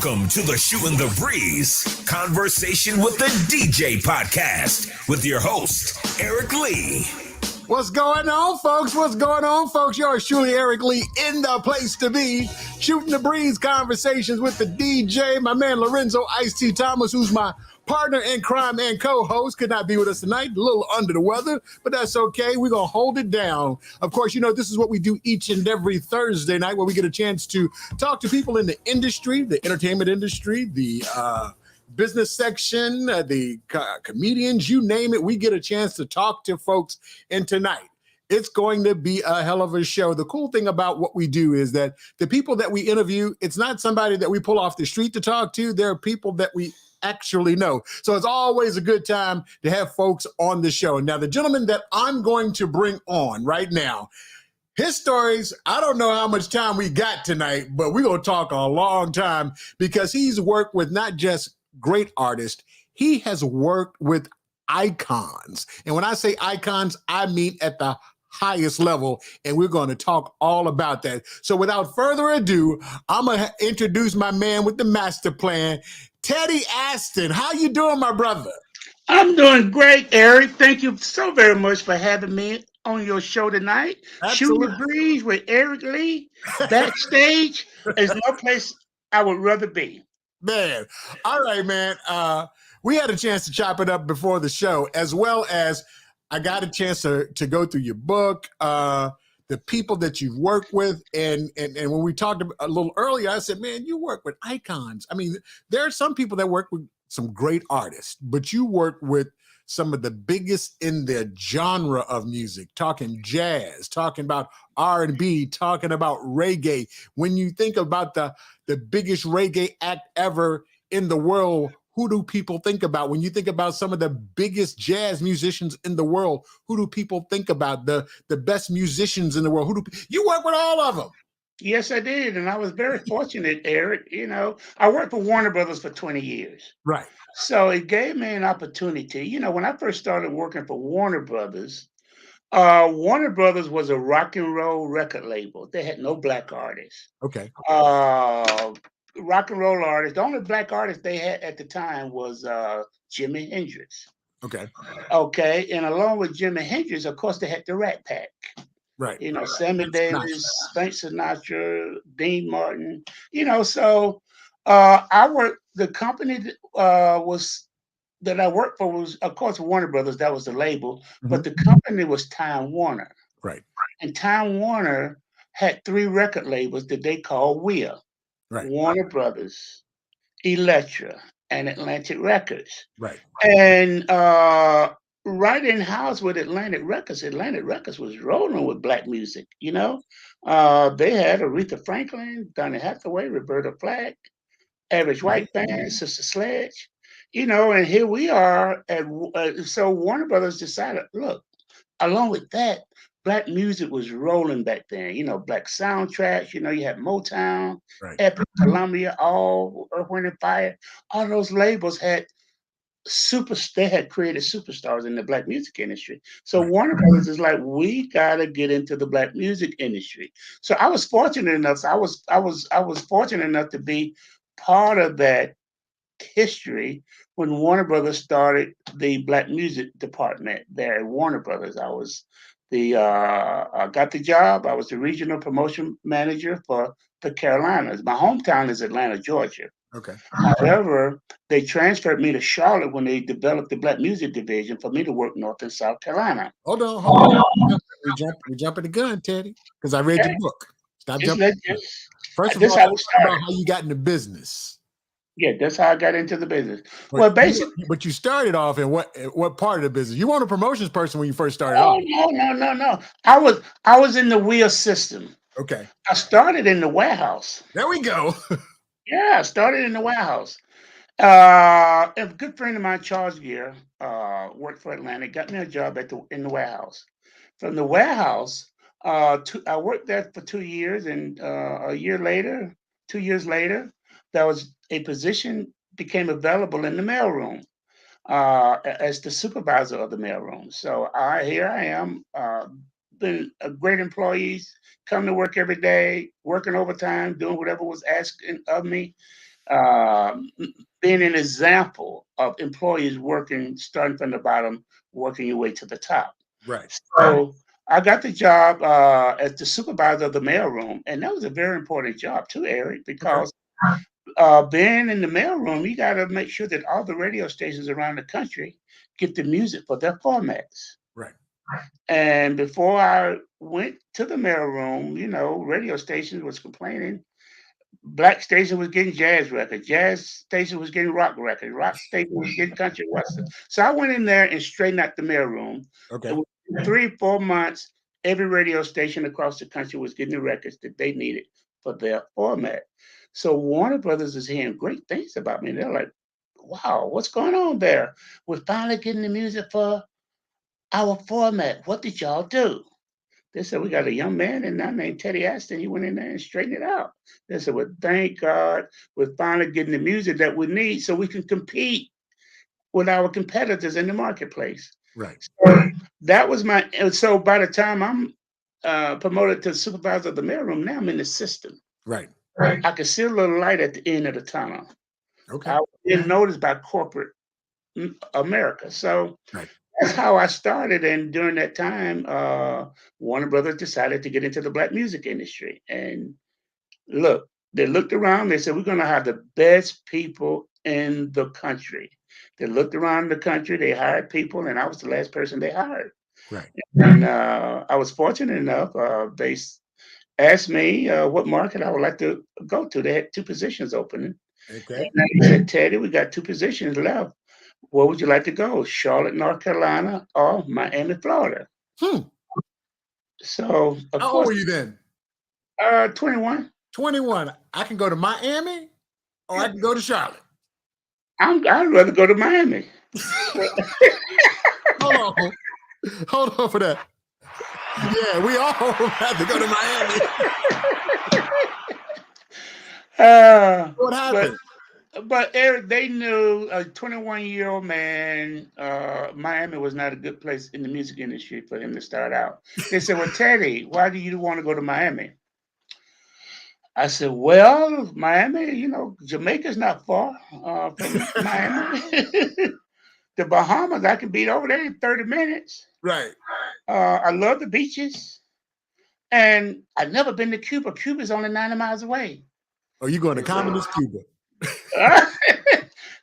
Welcome to the Shooting the Breeze Conversation with the DJ podcast with your host, Eric Lee. What's going on, folks? What's going on, folks? Yours truly, Eric Lee, in the place to be. Shooting the Breeze Conversations with the DJ, my man Lorenzo Ice-T Thomas, who's my partner in crime and co-host, could not be with us tonight. A little under the weather, but that's okay. We're going to hold it down. Of course, you know, this is what we do each and every Thursday night, where we get a chance to talk to people in the industry, the entertainment industry, the business section, the comedians, you name it. We get a chance to talk to folks. And tonight, it's going to be a hell of a show. The cool thing about what we do is that the people that we interview, it's not somebody that we pull off the street to talk to. They're people that we actually know. So it's always a good time to have folks on the show. Now, the gentleman that I'm going to bring on right now, his stories, I don't know how much time we got tonight, but we're going to talk a long time because he's worked with not just great artists, he has worked with icons. And when I say icons, I mean at the highest level, and we're going to talk all about that. So without further ado, I'm going to introduce my man with the master plan, Teddy Astin. How you doing, my brother? I'm doing great, Eric. Thank you so very much for having me on your show tonight. Absolutely. Shooting the Breeze with Eric Lee. Backstage is no place I would rather be. Man. All right, man. We had a chance to chop it up before the show, as well as I got a chance to go through your book, the people that you've worked with. And when we talked a little earlier, I said, man, you work with icons. I mean, there are some people that work with some great artists, but you work with some of the biggest in their genre of music, talking jazz, talking about R&B, talking about reggae. When you think about the biggest reggae act ever in the world, who do people think about? When you think about some of the biggest jazz musicians in the world, who do people think about? The best musicians in the world. You work with all of them? Yes, I did. And I was very fortunate, Eric. You know, I worked for Warner Brothers for 20 years. Right. So it gave me an opportunity. You know, when I first started working for Warner Brothers was a rock and roll record label. They had no black artists. Okay. Rock and roll artists. The only black artist they had at the time was Jimi Hendrix. Okay. Okay. And along with Jimi Hendrix, of course, they had the Rat Pack. Right. You know, Sammy Davis, Frank Sinatra, Dean Martin. You know, so the company that I worked for was, of course, Warner Brothers. That was the label. Mm-hmm. But the company was Time Warner. Right. And Time Warner had 3 record labels that they called WEA. Right. Warner Brothers, Elektra, and Atlantic Records. Right. And right in house with Atlantic Records was rolling with black music, you know. They had Aretha Franklin, Donny Hathaway, Roberta Flack, Average White Band, Sister Sledge, you know, and here we are. So Warner Brothers decided, look, along with that, black music was rolling back then. You know, black soundtracks. You know, you had Motown, right. Epic, Columbia, all Earth, Wind and Fire. All those labels had they had created superstars in the black music industry. So right. Warner Brothers is like, we gotta get into the black music industry. So I was fortunate enough. I was fortunate enough to be part of that history when Warner Brothers started the black music department there at Warner Brothers. I was I got the job. I was the regional promotion manager for the Carolinas. My hometown is Atlanta, Georgia. Okay. However, they transferred me to Charlotte when they developed the black music division for me to work North and South Carolina. Hold on. We jumping the gun, Teddy, because I read your book. Stop jumping. First of all, talk about how you got into business. Yeah, that's how I got into the business. Well, basically, but you started off in what part of the business? You weren't a promotions person when you first started off. No. I was in the wheel system. Okay. I started in the warehouse. There we go. Yeah, I started in the warehouse. A good friend of mine, Charles Gear, worked for Atlantic, got me a job in the warehouse. From the warehouse, I worked there for 2 years, and 2 years later, there was a position became available in the mailroom as the supervisor of the mailroom. So here I am, been a great employee, come to work every day, working overtime, doing whatever was asked of me. um, being an example of employees working, starting from the bottom, working your way to the top. Right. So I got the job as the supervisor of the mailroom, and that was a very important job too, Eric, Okay. because being in the mailroom, you got to make sure that all the radio stations around the country get the music for their formats. Right. And before I went to the mailroom, radio stations was complaining. Black station was getting jazz records. Jazz station was getting rock records. Rock station was getting country western. So I went in there and straightened out the mailroom. Okay. And within 3 4 months, every radio station across the country was getting the records that they needed for their format. So Warner Brothers is hearing great things about me. They're like, "Wow, what's going on there? We're finally getting the music for our format. What did y'all do?" They said, "We got a young man in there named Teddy Astin. He went in there and straightened it out." They said, "Well, thank God we're finally getting the music that we need so we can compete with our competitors in the marketplace." Right. So that was and so by the time I'm promoted to supervisor of the mailroom, now I'm in the system. Right. I can see a little light at the end of the tunnel. Okay. I was being noticed by corporate America. So Right. that's how I started. And during that time, Warner Brothers decided to get into the black music industry. And look, they looked around, they said, "We're going to have the best people in the country." They looked around the country, they hired people, and I was the last person they hired. Right. And I was fortunate enough, they asked me what market I would like to go to. They had two positions opening. Okay. And they said, "Teddy, we got two positions left. Where would you like to go? Charlotte, North Carolina, or Miami, Florida?" Hmm. So, of How old course, were you then? 21. 21. I can go to Miami or I can go to Charlotte. I'd rather go to Miami. Hold on. Hold on for that. Yeah, we all have to go to Miami. What But happened? Eric, they knew a 21-year-old man, Miami was not a good place in the music industry for him to start out. They said, "Well, Teddy, why do you want to go to Miami?" I said, "Well, Miami, Jamaica's not far from Miami. The Bahamas, I can be over there in 30 minutes. Right. I love the beaches. And I've never been to Cuba. Cuba's only 90 miles away." Oh, you going to communist Cuba?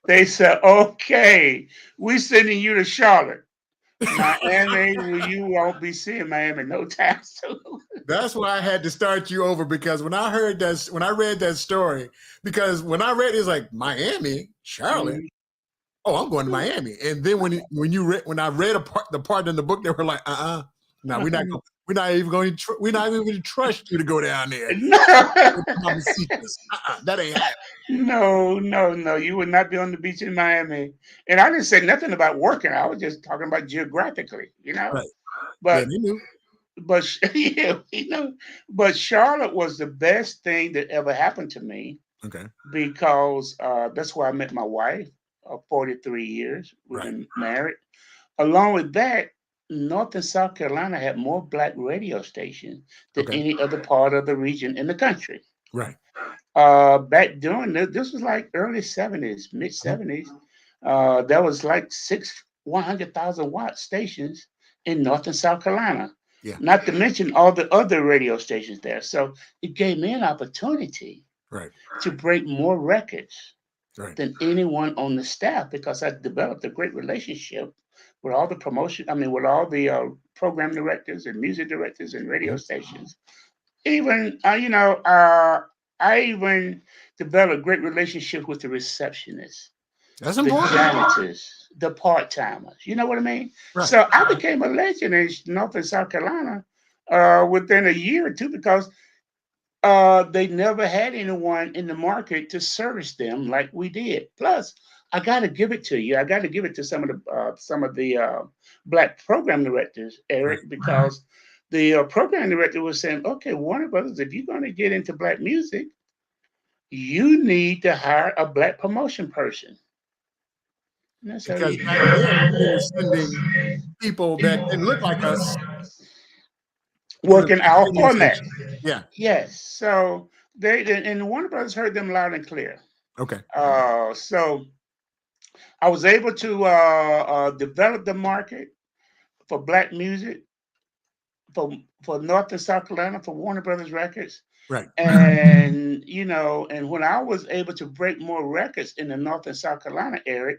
They said, "Okay, we sending you to Charlotte. Miami, you won't be seeing Miami no time soon." That's why I had to start you over, because when I read that story, because when I read it, it's like Miami, Charlotte. Oh, I'm going to Miami. And then when I read the part in the book, they were like, no, we're not even going to trust you to go down there. That ain't happening. No. You would not be on the beach in Miami. And I didn't say nothing about working. I was just talking about geographically, Right. But Yeah, they knew. but yeah, but Charlotte was the best thing that ever happened to me. Okay. Because that's where I met my wife of 43 years. We've Right. been married. Along with that, North and South Carolina had more black radio stations than any other part of the region in the country. Right. Back during this was like early 70s, mid 70s. There was like 100,000 watt stations in North and South Carolina. Yeah. Not to mention all the other radio stations there. So it gave me an opportunity to break more records than anyone on the staff, because I developed a great relationship with all the with all the program directors and music directors and radio stations. Even, I even developed a great relationship with the receptionists, That's the important. janitors, the part-timers. You know what I mean? Right. So I became a legend in North and South Carolina within a year or two, because they never had anyone in the market to service them like we did. Plus, I got to give it to you. I got to give it to some of the black program directors, Eric, because the program director was saying, "Okay, Warner Brothers, if you're going to get into black music, you need to hire a black promotion person." Because back then we were sending people that didn't look like us working our radio format. station. Yeah. Yes. So and Warner Brothers heard them loud and clear. Okay. So I was able to develop the market for black music for North and South Carolina for Warner Brothers Records. Right. And and when I was able to break more records in the North and South Carolina area,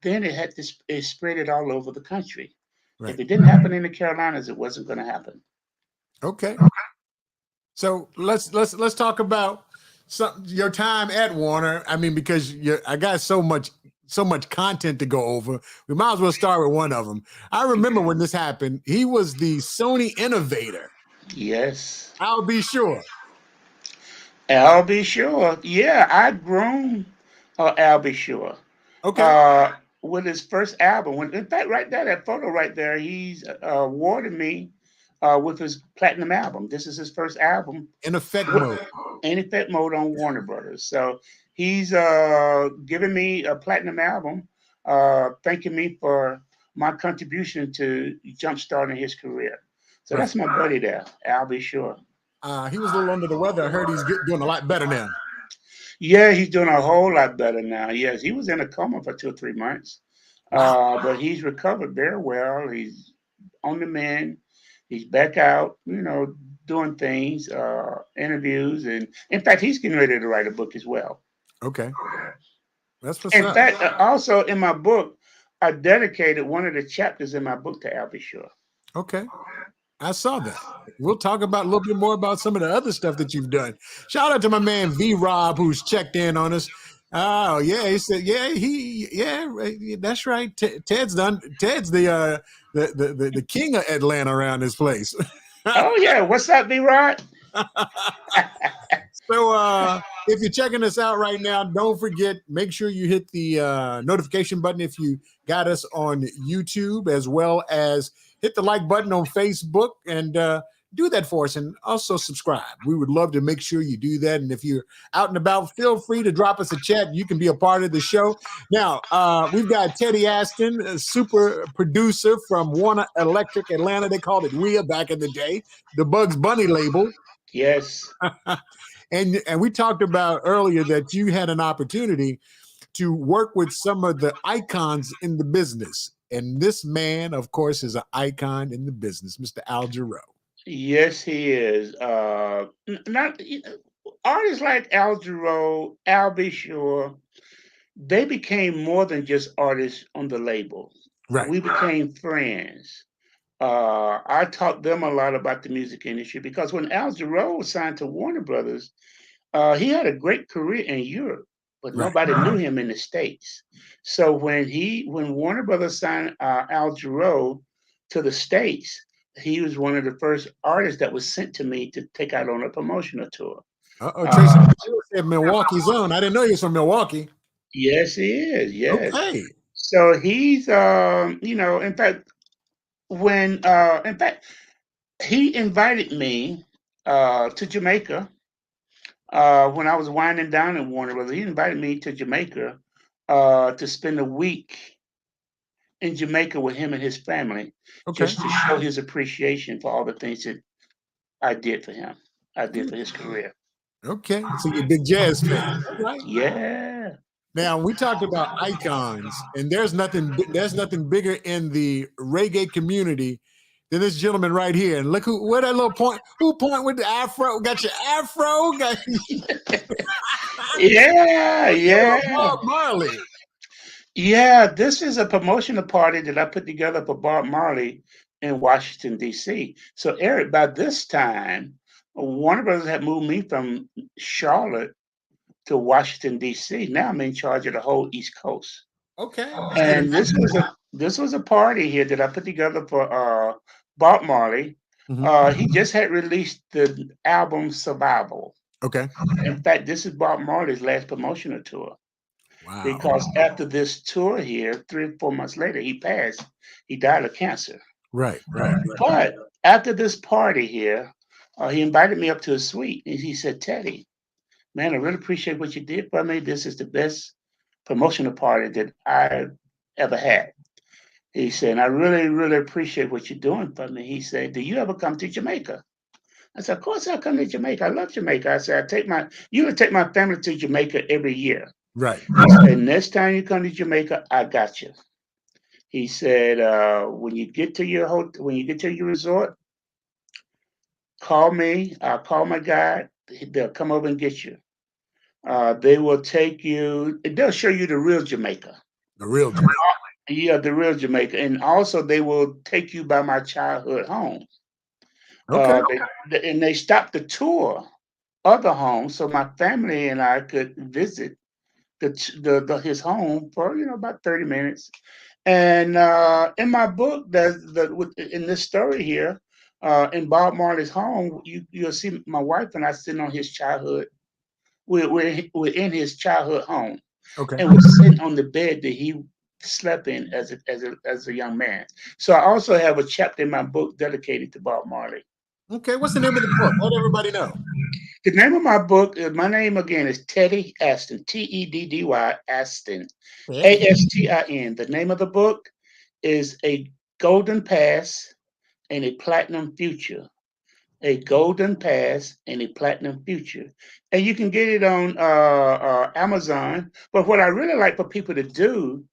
then it spread it all over the country. If Right. it didn't happen in the Carolinas, it wasn't going to happen. Okay. So let's talk about your time at Warner. I mean, because I got so much content to go over. We might as well start with one of them. I remember when this happened. He was the Sony innovator. Yes. I'll be sure. I'll be sure. Yeah, I groomed I'll be sure. Okay. Uh, with his first album. In fact, right there, that photo right there, he's awarded me with his platinum album. This is his first album In effect mode. in effect mode on Warner Brothers. So he's given me a platinum album, thanking me for my contribution to jumpstarting his career. So Right. that's my buddy there. I'll be sure. He was a little under the weather. I heard he's doing a lot better now. Yeah, he's doing a whole lot better now. Yes, he was in a coma for 2 or 3 months, Wow. but he's recovered very well. He's on the mend. He's back out, doing things, interviews, and in fact, he's getting ready to write a book as well. Okay. That's what's In up. fact, also in my book, I dedicated one of the chapters in my book to Albie Shore. Okay. I saw that. We'll talk about a little bit more about some of the other stuff that you've done. Shout out to my man V Rob, who's checked in on us. Oh yeah, he said, that's right. Ted's done. Ted's the king of Atlanta around this place. Oh yeah, what's up, V-Rod? So if you're checking us out right now, don't forget, make sure you hit the notification button if you got us on YouTube, as well as hit the like button on Facebook, and do that for us, and also subscribe. We would love to make sure you do that. And if you're out and about, feel free to drop us a chat. You can be a part of the show. Now, we've got Teddy Astin, a super producer from Warner Electric Atlanta. They called it WEA back in the day, the Bugs Bunny label. Yes. And we talked about earlier that you had an opportunity to work with some of the icons in the business. And this man, of course, is an icon in the business, Mr. Al Jarreau. Yes, he is. Not artists like Al Jarreau, Al B. Shore, they became more than just artists on the label. Right. We became friends. I taught them a lot about the music industry because when Al Jarreau was signed to Warner Brothers, he had a great career in Europe, but nobody knew him in the States. So when Warner Brothers signed Al Jarreau to the States, he was one of the first artists that was sent to me to take out on a promotional tour. Tracy said Milwaukee's own. I didn't know he was from Milwaukee. Yes, he is. Yes. Okay. So he's, in fact, he invited me to Jamaica when I was winding down in Warner Brothers. He invited me to Jamaica to spend a week in Jamaica with him and his family, just to show his appreciation for all the things that I did for him. I did for his career. Okay, so you're a big jazz fan, right? Yeah. Now we talked about icons, and there's nothing bigger in the reggae community than this gentleman right here. And look where that little point. Who point with the afro? Got your afro? Yeah. Bob Marley. Yeah, this is a promotional party that I put together for Bob Marley in Washington, D.C. So, Eric, by this time, Warner Brothers had moved me from Charlotte to Washington, D.C. Now I'm in charge of the whole East Coast. Okay. And this was a party here that I put together for Bob Marley. He just had released the album Survival. Okay. In fact, this is Bob Marley's last promotional tour. Wow. Because after this tour here, 3 or 4 months later, he passed. He died of cancer. Right. But after this party here, he invited me up to his suite. And he said, Teddy, man, I really appreciate what you did for me. This is the best promotional party that I've ever had. He said, I really, really appreciate what you're doing for me. He said, do you ever come to Jamaica? I said, of course I'll come to Jamaica. I love Jamaica. I said, you would take my family to Jamaica every year. Right. He said, next time you come to Jamaica, I got you. He said, when you get to your when you get to your resort, call me. I'll call my guide. They'll come over and get you. They will take you. They'll show you the real Jamaica. The real Jamaica. Yeah, the real Jamaica, and also they will take you by my childhood home. Okay. And they stopped the tour of the home, so my family and I could visit his home for about 30 minutes. And in my book, in this story here, in Bob Marley's home, you'll see my wife and I sitting on his childhood. We're in his childhood home, Okay. and we're sitting on the bed that he slept in as a young man. So I also have a chapter in my book dedicated to Bob Marley. Okay. What's the name of the book? Let everybody know. The name of my book, my name again is Teddy Astin, Teddy Astin, Astin. The name of the book is A Golden Past and a Platinum Future. A Golden Past and a Platinum Future. And you can get it on Amazon. But what I really like for people to do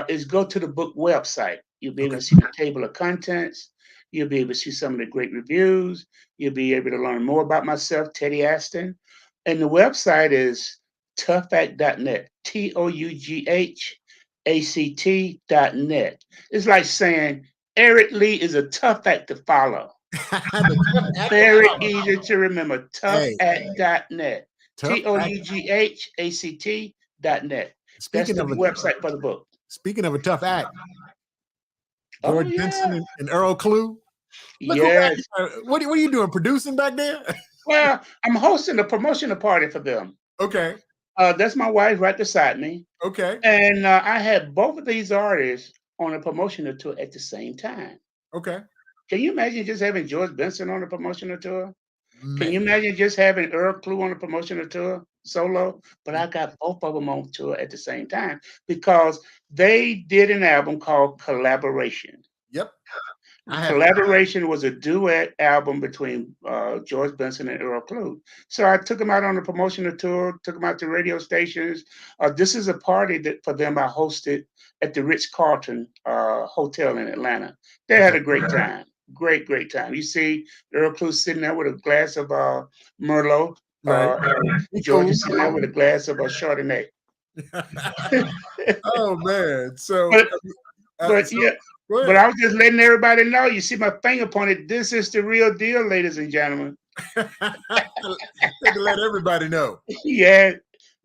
is go to the book website. You'll be able to see the table of contents. You'll be able to see some of the great reviews. You'll be able to learn more about myself, Teddy Astin. And the website is toughact.net, TOUGHACT.net. It's like saying Eric Lee is a tough act to follow. Very easy to remember. Toughact.net. TOUGHACT.net. That's the website for the book. Speaking of a tough act, George Benson and Earl Clue. Yes. What are you doing? Producing back there? Well, I'm hosting a promotional party for them. Okay. That's my wife right beside me. Okay. And I had both of these artists on a promotional tour at the same time. Okay. Can you imagine just having George Benson on a promotional tour? Can you imagine just having Earl Clue on a promotional tour solo? But I got both of them on tour at the same time because they did an album called Collaboration. Yep. Collaboration was a duet album between George Benson and Earl Clue. So I took them out on a promotional tour, took them out to radio stations. This is a party that for them I hosted at the Ritz-Carlton Hotel in Atlanta. They had a great time. Great time. You see Earl Clue sitting there with a glass of Merlot. George is sitting there with a glass of Chardonnay. Oh man! But I was just letting everybody know. You see my finger pointed. This is the real deal, ladies and gentlemen. To let everybody know. Yeah,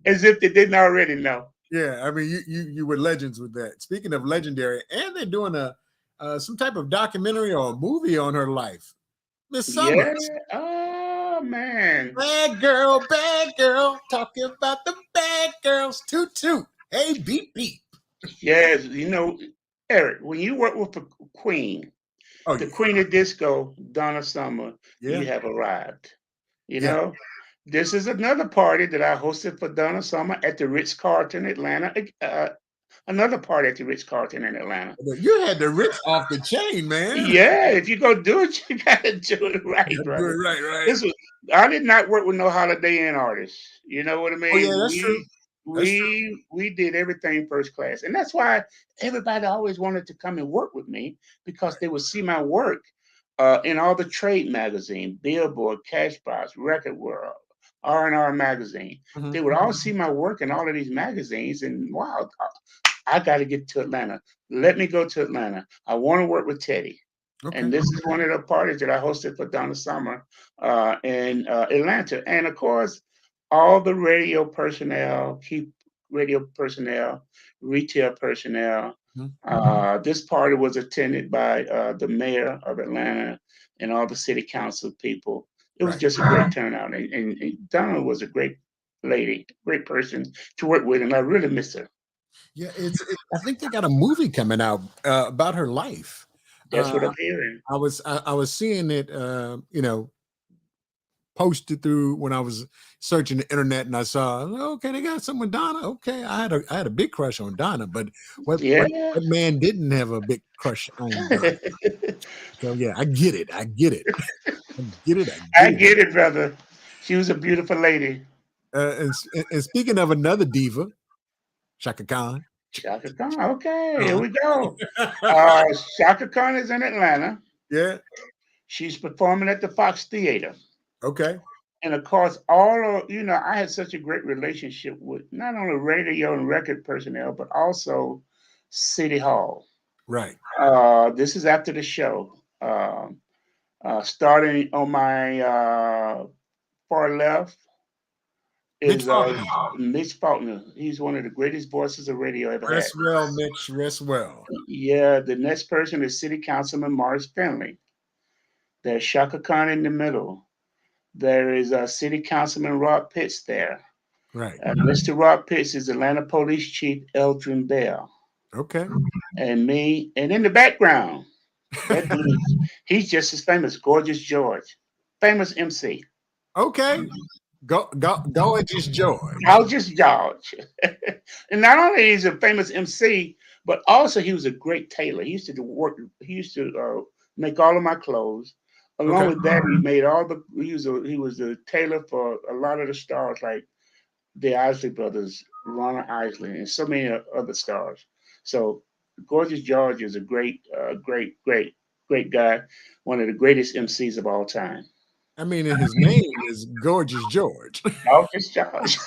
as if they didn't already know. Yeah, I mean, you were legends with that. Speaking of legendary, and they're doing some type of documentary or a movie on her life. Miss Summers. Yeah. Oh man. Bad girl. Talking about the bad girls. Toot toot. Hey, beep beep. Yes, Eric, when you work with the queen, queen of disco, Donna Summer, you have arrived. You know, this is another party that I hosted for Donna Summer at the Ritz-Carlton, Atlanta. Another party at the Ritz-Carlton in Atlanta. You had the Ritz off the chain, man. Yeah, if you go do it, you gotta do it right, brother. Right. I did not work with no Holiday Inn artists. You know what I mean? Oh, yeah, that's true. We did everything first class, and that's why everybody always wanted to come and work with me because they would see my work in all the trade magazines, Billboard, Cashbox, Record World, R&R magazine. Mm-hmm. They would all see my work in all of these magazines, and wow, I got to get to Atlanta. Let me go to Atlanta. I want to work with Teddy. Okay. And this is one of the parties that I hosted for Donna Summer in Atlanta, and of course. All the radio personnel, retail personnel. Mm-hmm. This party was attended by the mayor of Atlanta and all the city council people. It was just a great turnout. And Donna was a great lady, great person to work with, and I really miss her. Yeah, I think they got a movie coming out about her life. That's what I'm hearing. I was seeing it, posted through when I was searching the internet, and I saw, okay, they got someone Donna. Okay, I had a big crush on Donna, but what man didn't have a big crush on Donna? So yeah, I get it. I get it, brother. She was a beautiful lady. And speaking of another diva, Shaka Khan. Shaka Khan. Okay, here we go. Shaka Khan is in Atlanta. Yeah. She's performing at the Fox Theater. Okay. And of course, I had such a great relationship with not only radio and record personnel, but also City Hall. Right. This is after the show. Starting on my far left is Mitch Faulkner. He's one of the greatest voices of radio ever had. Rest well, Mitch. Rest well. Yeah, the next person is City Councilman Morris Finley. There's Shaka Khan in the middle. There is City Councilman Rob Pitts there. Right. Mr. Rob Pitts is Atlanta Police Chief Eldrin Bell. Okay. And me. And in the background, that dude, he's just as famous, Gorgeous George. Famous MC. Okay. Gorgeous George. Gorgeous George. And not only is he a famous MC, but also he was a great tailor. He used to make all of my clothes. Along with that, he was the tailor for a lot of the stars like the Isley Brothers, Ronald Isley, and so many other stars. So Gorgeous George is a great guy, one of the greatest MCs of all time. I mean, his name is Gorgeous George. Gorgeous George.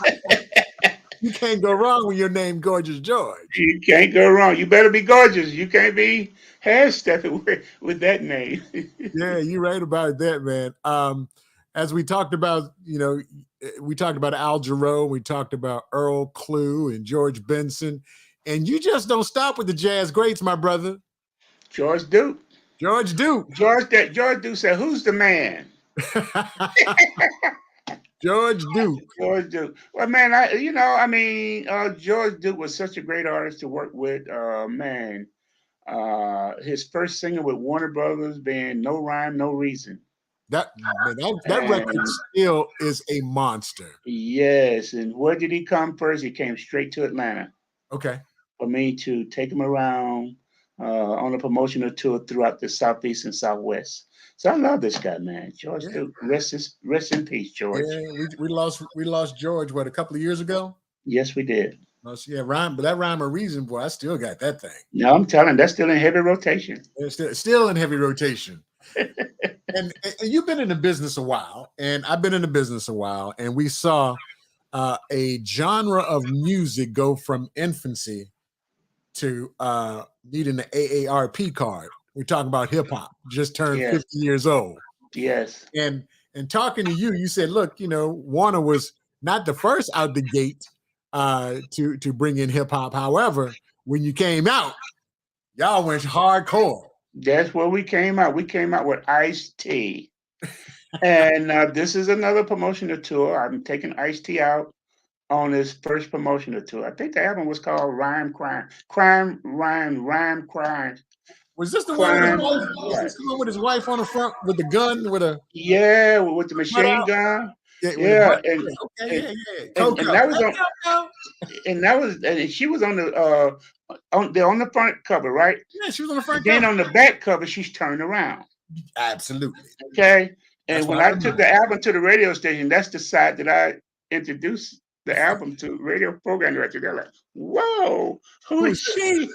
You can't go wrong with your name, Gorgeous George. You can't go wrong. You better be gorgeous. You can't be half-stepping with that name. Yeah, you're right about that, man. As we talked about, we talked about Al Jarreau, we talked about Earl Clue and George Benson, and you just don't stop with the jazz greats, my brother. George Duke. George Duke. George Duke said, "Who's the man?" George Duke. George Duke. Well, man, George Duke was such a great artist to work with. His first single with Warner Brothers being "No Rhyme, No Reason." That record still is a monster. Yes, and where did he come first? He came straight to Atlanta. Okay. For me to take him around on a promotional tour throughout the Southeast and Southwest. So I love this guy, man. George Duke. Rest in peace, George. Yeah, we lost George, a couple of years ago? Yes, we did. Yeah, but that Rhyme or Reason, boy, I still got that thing. No, I'm telling you, that's still in heavy rotation. It's still in heavy rotation. and you've been in the business a while, and I've been in the business a while, and we saw a genre of music go from infancy to needing the AARP card. We're talking about hip hop, just turned 50 years old. Yes. And talking to you, you said, look, Warner was not the first out the gate to bring in hip hop. However, when you came out, y'all went hardcore. That's where we came out. We came out with Ice-T. And this is another promotional tour. I'm taking Ice-T out on his first promotional tour. I think the album was called Rhyme Crime. Rhyme Crime. Was this the one with his wife on the front with the gun with a with the machine gun? Yeah, and she was on the front cover, right? Yeah, she was on the front cover. Then cover. On the back cover, she's turned around. Absolutely. Okay. And when I took the album to the radio station, that's the side that I introduced the album to radio program director. They're like, "Whoa, who is she?"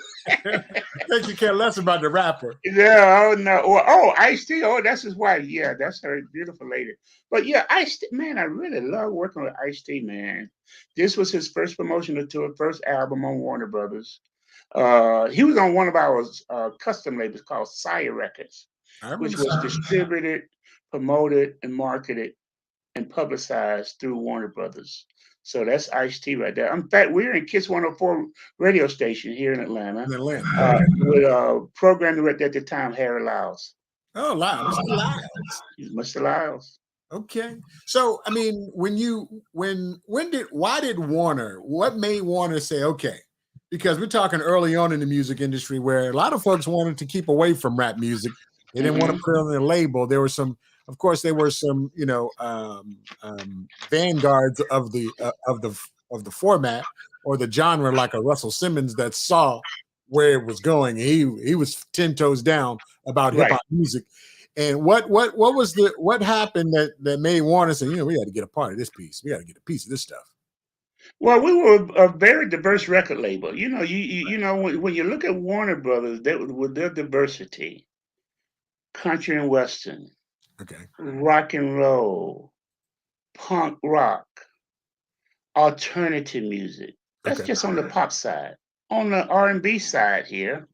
Think you care less about the rapper. Yeah, oh no. Ice-T. Oh, that's his wife. Yeah, that's her beautiful lady. But yeah, Ice-T, man, I really love working with Ice-T, man. This was his first promotional tour, first album on Warner Brothers. He was on one of our custom labels called Sire Records, which was distributed, promoted, and marketed and publicized through Warner Brothers. So that's Ice-T right there. In fact, we're in Kiss 104 radio station here in Atlanta. With program director at the time, Harry Lyles. Oh, Lyles. Mr. Lyles. Okay. So, I mean, why did Warner, what made Warner say, okay, because we're talking early on in the music industry where a lot of folks wanted to keep away from rap music. They didn't want to put it on their label. There were some, vanguards of the format or the genre, like a Russell Simmons that saw where it was going. He was 10 toes down about hip hop music. And what happened that made Warner say, we got to get a part of this piece. We got to get a piece of this stuff. Well, we were a very diverse record label. When you look at Warner Brothers, with their diversity, country and western, Okay. rock and roll, punk rock, alternative music. That's Okay. just on the pop side. On the R&B side here,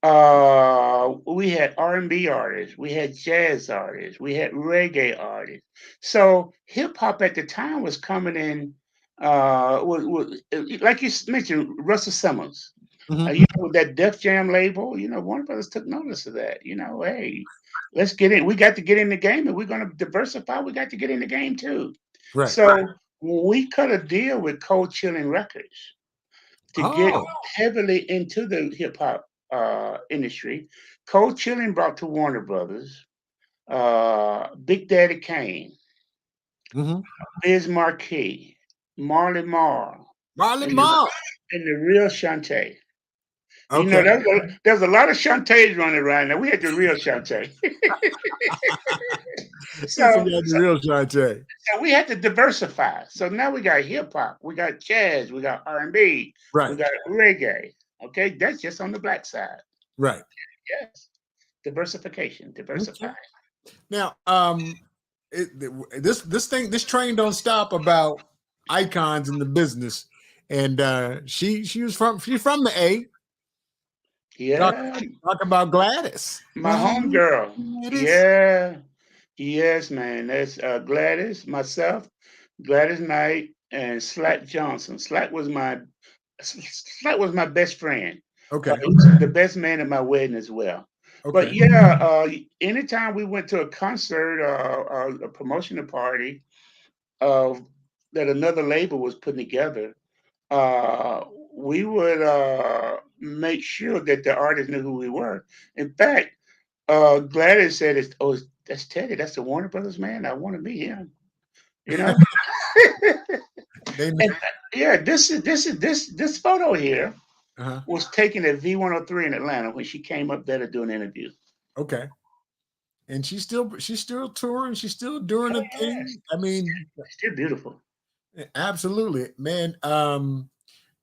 we had R&B artists, we had jazz artists, we had reggae artists. So hip hop at the time was coming in, like you mentioned, Russell Simmons. Mhm. With that Def Jam label, Warner Brothers took notice of that. Hey, let's get in. We got to get in the game, and we're going to diversify. We got to get in the game too. Right. So we cut a deal with Cold Chilling Records to get Oh. heavily into the hip hop industry. Cold Chilling brought to Warner Brothers Big Daddy Kane, Mm-hmm. Biz Marquis, Marley Marl, Marley and the, Marl. and the real Shantae. Okay. There's a lot of Shantaes running around now. We had the real Shantae. This is so, the so, real Shantae. so we had to diversify. So now we got hip hop, we got jazz, we got R&B, we Right. got reggae. Okay, that's just on the black side. Right. Yes, diversification, diversify. Okay. Now, this train don't stop about icons in the business, and she's from the A. Yeah, Talk about Gladys. my homegirl. Gladys. Yeah, yes, man. That's Gladys, myself, Gladys Knight, and Slack Johnson. Slack was my best friend. Okay. He was the best man at my wedding as well. But Okay. yeah, anytime we went to a concert or a promotional party that another label was putting together, uh, we would make sure that the artist knew who we were. In fact, Gladys said, that's Teddy. That's the Warner Brothers man. I want to meet him." You know. They And yeah, this photo here uh-huh. was taken at V103 in Atlanta when she came up there to do an interview. Okay. And she's still touring. She's still doing Oh, a thing. I mean, still beautiful. absolutely, man.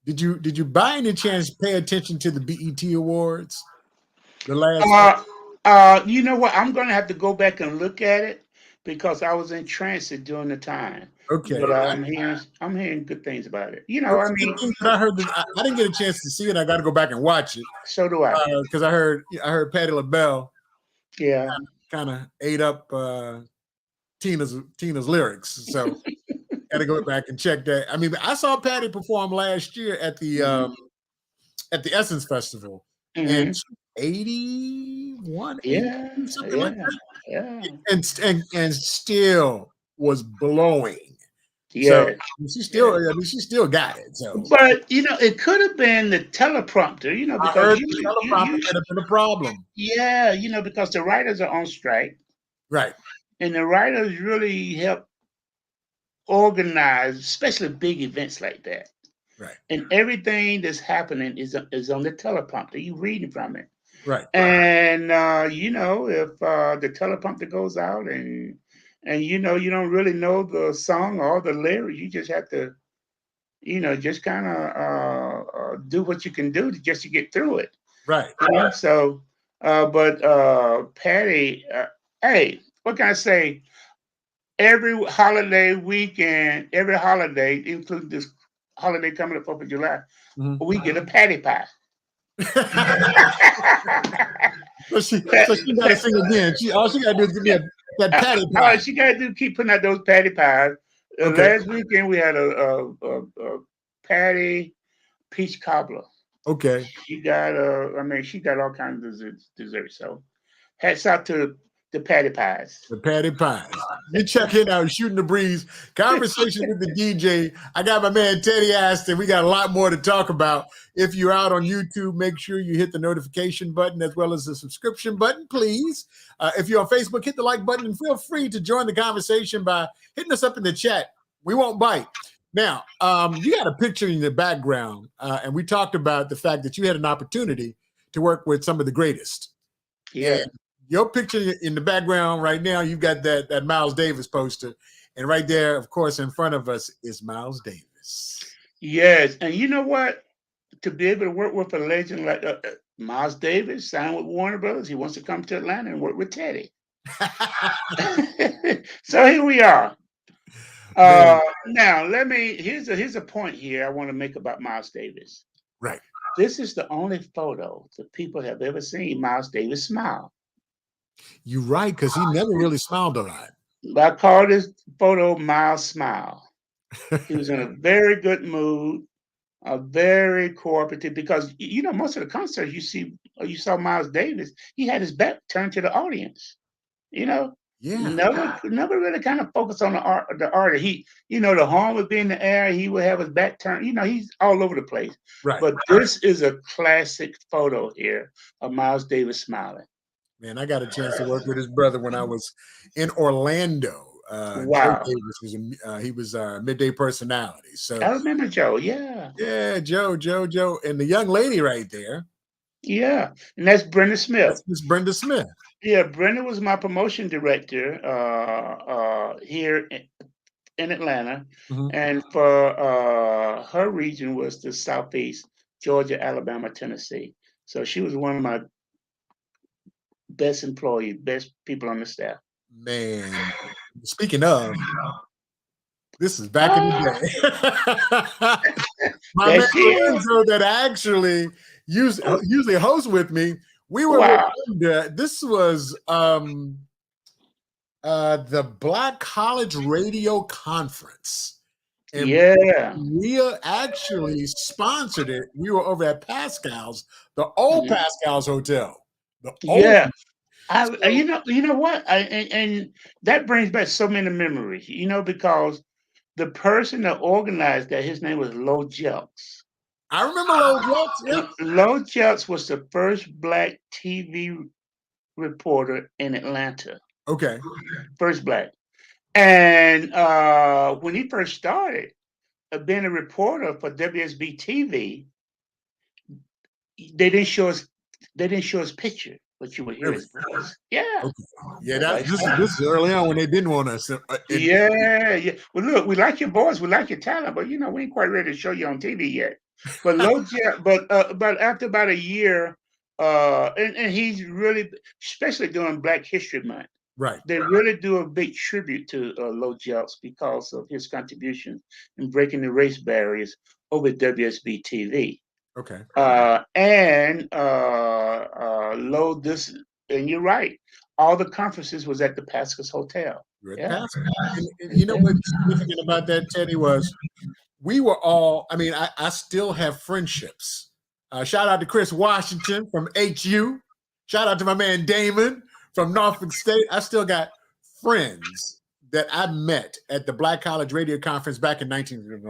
Did you by any chance pay attention to the BET Awards? The last. You know what? I'm gonna have to go back and look at it because I was in transit during the time. Okay. But I'm hearing good things about it. I mean, I heard this. I didn't get a chance to see it. I got to go back and watch it. So do I. Because I heard Patti LaBelle. Yeah. Kind of ate up Tina's lyrics. So got to go back and check that. I mean, I saw Patti perform last year at the Essence Festival, and 81, Yeah, 82, something like that. Yeah. And still was blowing. Yeah. So she still got it. So, but it could have been the teleprompter. I Because heard the teleprompter could have been a problem. Yeah, because the writers are on strike, right? And the writers really help organize, especially big events like that. Right. And everything that's happening is on the teleprompter. You reading from it. Right. And if the teleprompter goes out and you don't really know the song or the lyrics, you just have to just kind of do what you can do just to get through it. Right. So but Patti, hey, what can I say? Every holiday weekend, every holiday, including this holiday coming up 4th of July, we get a Patti pie. So she got to sing again. All she got to do is give me that Patti pie. She got to do keep putting out those Patti pies. Last weekend we had a Patti peach cobbler. Okay. She got she got all kinds of desserts. So hats out to the Patti pies. The Patti pies. You check it out, Shooting the Breeze. Conversation with the DJ. I got my man Teddy Astin. We got a lot more to talk about. If you're out on YouTube, make sure you hit the notification button as well as the subscription button, please. If you're on Facebook, hit the like button and feel free to join the conversation by hitting us up in the chat. We won't bite. Now, you got a picture in the background, and we talked about the fact that you had an opportunity to work with some of the greatest. Yeah. And your picture in the background right now, you've got that Miles Davis poster. And right there, of course, in front of us is Miles Davis. Yes, and you know what? To be able to work with a legend like Miles Davis, signed with Warner Brothers, he wants to come to Atlanta and work with Teddy. So here we are. Man, Now here's a point here I want to make about Miles Davis. right. This is the only photo that people have ever seen Miles Davis smile. You're right, because he never really smiled a lot. I call this photo Miles Smile. He was in a very good mood, a very cooperative, because most of the concerts you saw Miles Davis, he had his back turned to the audience. You know, Yeah. never really kind of focused on the art. The horn would be in the air. He would have his back turned. He's all over the place. Right. But this is a classic photo here of Miles Davis smiling. Man, I got a chance to work with his brother when I was in Orlando. Joe Wow. Davis was a midday personality. So I remember Joe. Yeah. yeah, Joe, and the young lady right there. Yeah. And that's Brenda Smith. That's Miss Brenda Smith. Yeah, Brenda was my promotion director here in Atlanta, Mhm. and for her region was the Southeast, Georgia, Alabama, Tennessee. So she was one of my best employees, best people on the staff. Man, speaking of, this is back in the day. My There man she is. Lorenzo that actually usually hosts with me. We were Wow. with Brenda. This was the Black College Radio Conference. And Yeah. we actually sponsored it. We were over at Pascal's, the old Mhm. Pascal's Hotel. The old Yeah. So- You know what? And that brings back so many memories, because the person that organized that, his name was Lo Jelks. I remember those jokes. Yeah. Lo Jelks was the first black TV reporter in Atlanta. Okay. First black. And when he first started being a reporter for WSB TV, they didn't show his picture, but you would hear his voice. Yeah. Okay. Yeah, this is early on when they didn't want us. Yeah. Well, look, we like your voice, we like your talent, but we ain't quite ready to show you on TV yet. But but after about a year, and he's really, especially during Black History Month, Right. they really do a big tribute to Lo Jelks because of his contribution in breaking the race barriers over WSB TV. Okay. And you're right. All the conferences was at the Pascal's Hotel. Yeah. And you know what's significant about that, Teddy, was we were all, I still have friendships. Shout out to Chris Washington from HU. Shout out to my man Damon from Norfolk State. I still got friends that I met at the Black College Radio Conference back in 19.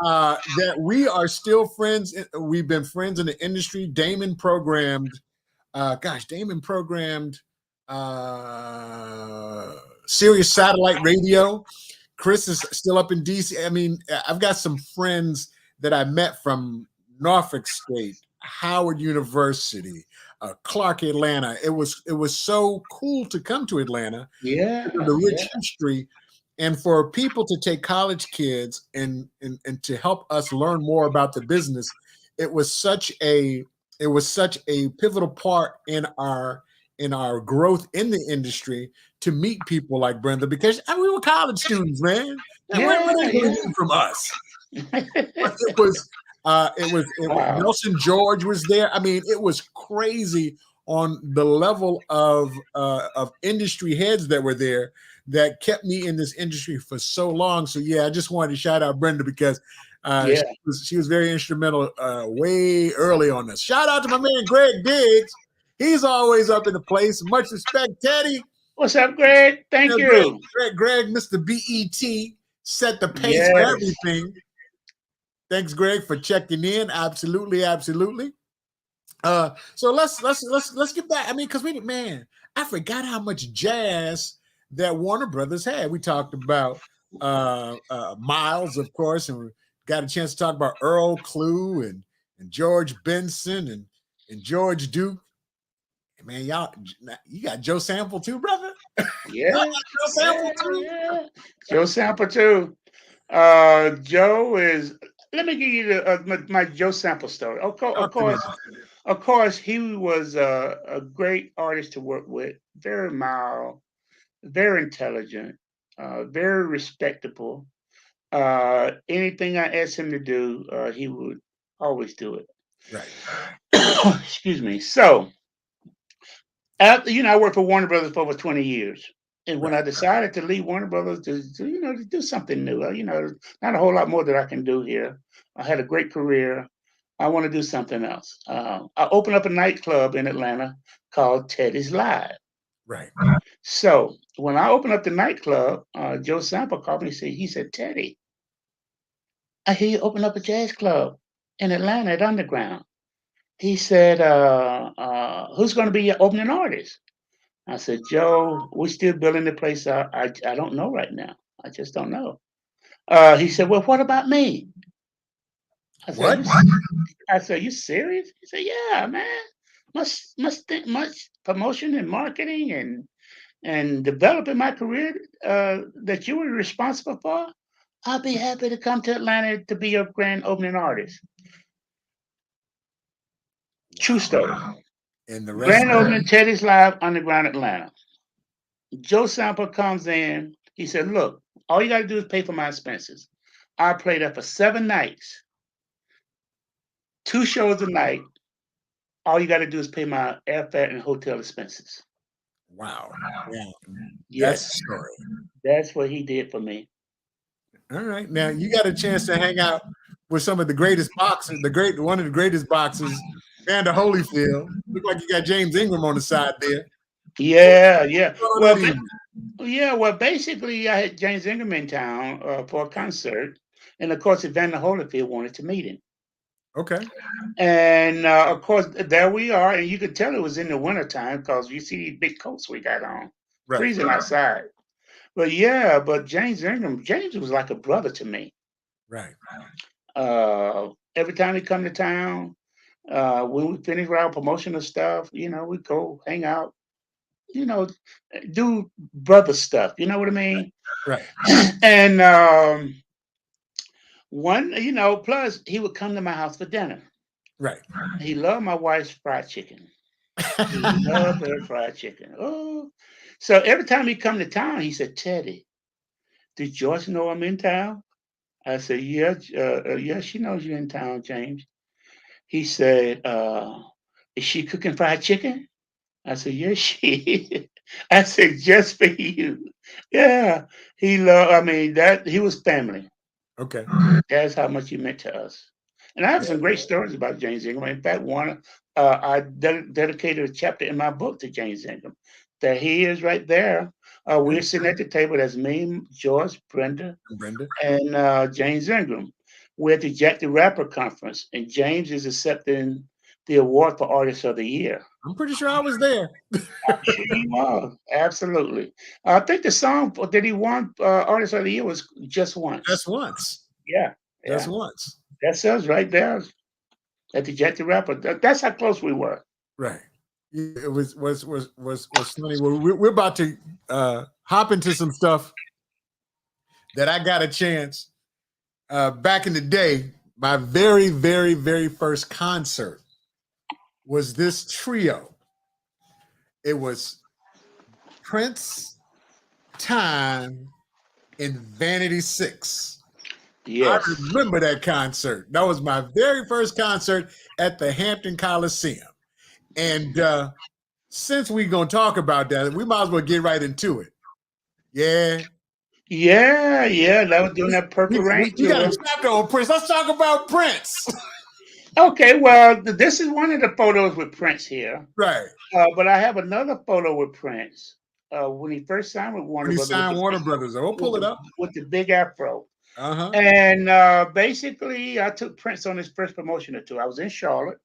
That we are still friends. We've been friends in the industry. Damon programmed Sirius Satellite Radio. Chris is still up in DC. I've got some friends that I met from Norfolk State, Howard University, Clark, Atlanta. It was so cool to come to Atlanta. Yeah. The rich history, and for people to take college kids and to help us learn more about the business. It was such a pivotal part in our growth in the industry to meet people like Brenda, because we were college students, man. What are they going to do from us? It was Wow. Nelson George was there. It was crazy on the level of industry heads that were there that kept me in this industry for so long. So yeah, I just wanted to shout out Brenda because she was very instrumental way early on this. Shout out to my man Greg Diggs. He's always up in the place. Much respect, Teddy. What's up, Greg? Thank you. Greg, Mr. BET, set the pace for everything. Thanks, Greg, for checking in. Absolutely. So let's get back. Because I forgot how much jazz that Warner Brothers had. We talked about Miles, of course, and we got a chance to talk about Earl Clue and George Benson and George Duke. Man, you got Joe Sample too, brother? Yeah. Joe Sample too. Yeah. Joe Sample too. Joe is. Let me give you my Joe Sample story. Talk to me. Of course, he was a great artist to work with. Very mild, very intelligent, very respectable. Anything I asked him to do, he would always do it. Right. Excuse me. So, after, I worked for Warner Brothers for over 20 years. And when Right. I decided to leave Warner Brothers to do something new, not a whole lot more that I can do here. I had a great career. I want to do something else. I opened up a nightclub in Atlanta called Teddy's Live. Right. So when I opened up the nightclub, Joe Sample called me and he said, Teddy, I hear you open up a jazz club in Atlanta at Underground. He said, who's going to be your opening artist? I said, Joe, we're still building the place out. I don't know right now. I just don't know. He said, well, what about me? I said, What? you serious? He said, yeah, man. Much promotion and marketing and developing my career that you were responsible for. I'll be happy to come to Atlanta to be your grand opening artist. True Wow. story. And the rest. Grand opening Teddy's Live Underground Atlanta. Joe Sample comes in. He said, look, all you got to do is pay for my expenses. I played there for 7 nights, 2 shows a night. All you got to do is pay my airfare and hotel expenses. Wow. Yeah. That's the Yes, story. that's what he did for me. All right. Now you got a chance to hang out with some of the greatest boxers, one of the greatest boxers, Vander Holyfield. Look like you got James Ingram on the side there. Yeah, yeah. What's Well, going on that evening? yeah. Well, basically, I had James Ingram in town for a concert, and of course, Evander Holyfield wanted to meet him. Okay. And of course, there we are, and you could tell it was in the wintertime because you see these big coats we got on, Right. freezing outside. But yeah, but James Ingram, James was like a brother to me. Right. Every time he come to town, when we finish with our promotional stuff, we go hang out, you know, do brother stuff. You know what I mean? Right. And plus he would come to my house for dinner. Right. He loved my wife's fried chicken. He loved her fried chicken. Oh, so every time he come to town, he said, Teddy, did Joyce know I'm in town? I said, yeah, yeah, she knows you're in town, James. He said, is she cooking fried chicken? I said, yes, she is. I said, just for you. Yeah. I mean, that he was family. Okay. That's how much he meant to us. And I have Yeah. some great stories about James Ingram. In fact, I dedicated a chapter in my book to James Ingram. There he is right there. We're sitting at the table. That's me, George, Brenda, And Brenda. and James Ingram. We're at the Jack the Rapper conference, and James is accepting the award for Artist of the Year. I'm pretty sure I was there. I'm sure you are. Absolutely. I think the song that he won Artist of the Year was Just Just Once. once. Yeah, Just yeah. once. That's us right there at the Jack the Rapper. That's how close we were. Right. Yeah, it was funny. Well, we're about to hop into some stuff that I got a chance back in the day. My very, very, very first concert was this trio. It was Prince, Time, and Vanity Six. I Yes. remember that concert. That was my very first concert at the Hampton Coliseum. And since we're going to talk about that, we might as well get right into it. Yeah. Yeah, yeah. That was during that Purple Rain We got tour. a chapter on Prince. Let's talk about Prince. Okay, well, this is one of the photos with Prince here. Right. But I have another photo with Prince when he first signed with When Warner he Brothers signed Warner Brothers. We'll with pull it the, up. with the big afro. Uh-huh. And basically, I took Prince on his first promotional tour. I was in Charlotte,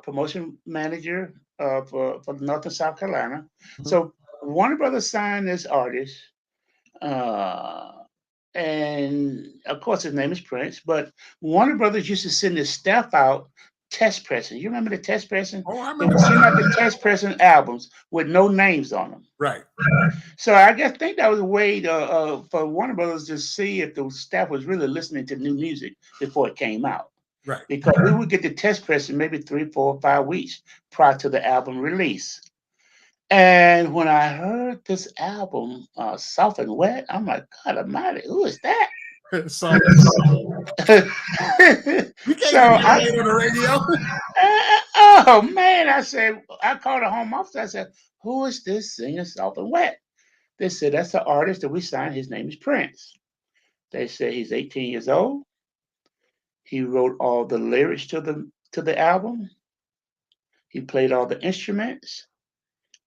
promotion manager for North and South Carolina. Mhm. So Warner Brothers signed this artist, uh, and of course his name is Prince. But Warner Brothers used to send their staff out test pressing. You remember the test pressing? Oh, I They remember would send out that. the test pressing albums with no names on them. Right. So I guess think that was a way for Warner Brothers to see if the staff was really listening to new music before it came out. Right. Because we would get the test pressing maybe 3, 4, 5 weeks prior to the album release. And when I heard this album, Soft and Wet, I'm like, God Almighty, who is that? So you can't So get I, played on the radio. oh man, I said, I called the home office. I said, who is this singing Soft and Wet? They said, that's the artist that we signed. His name is Prince. They said he's 18 years old. He wrote all the lyrics to the album. He played all the instruments,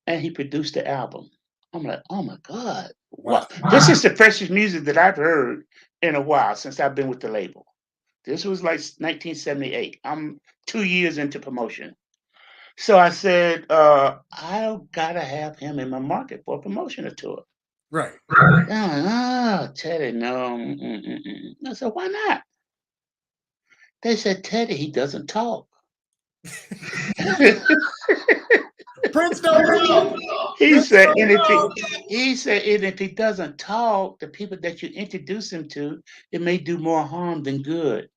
and he produced the album. I'm like, oh my God, Wow. what? This is the freshest music that I've heard in a while since I've been with the label. This was like 1978. I'm 2 years into promotion. So I said, I've got to have him in my market for a promotional tour. Right. Oh, Teddy, no. I said, why not? They said, Teddy, he doesn't talk. Prince don't talk. He Prince said, don't and if talk. he doesn't talk, the people that you introduce him to, it may do more harm than good.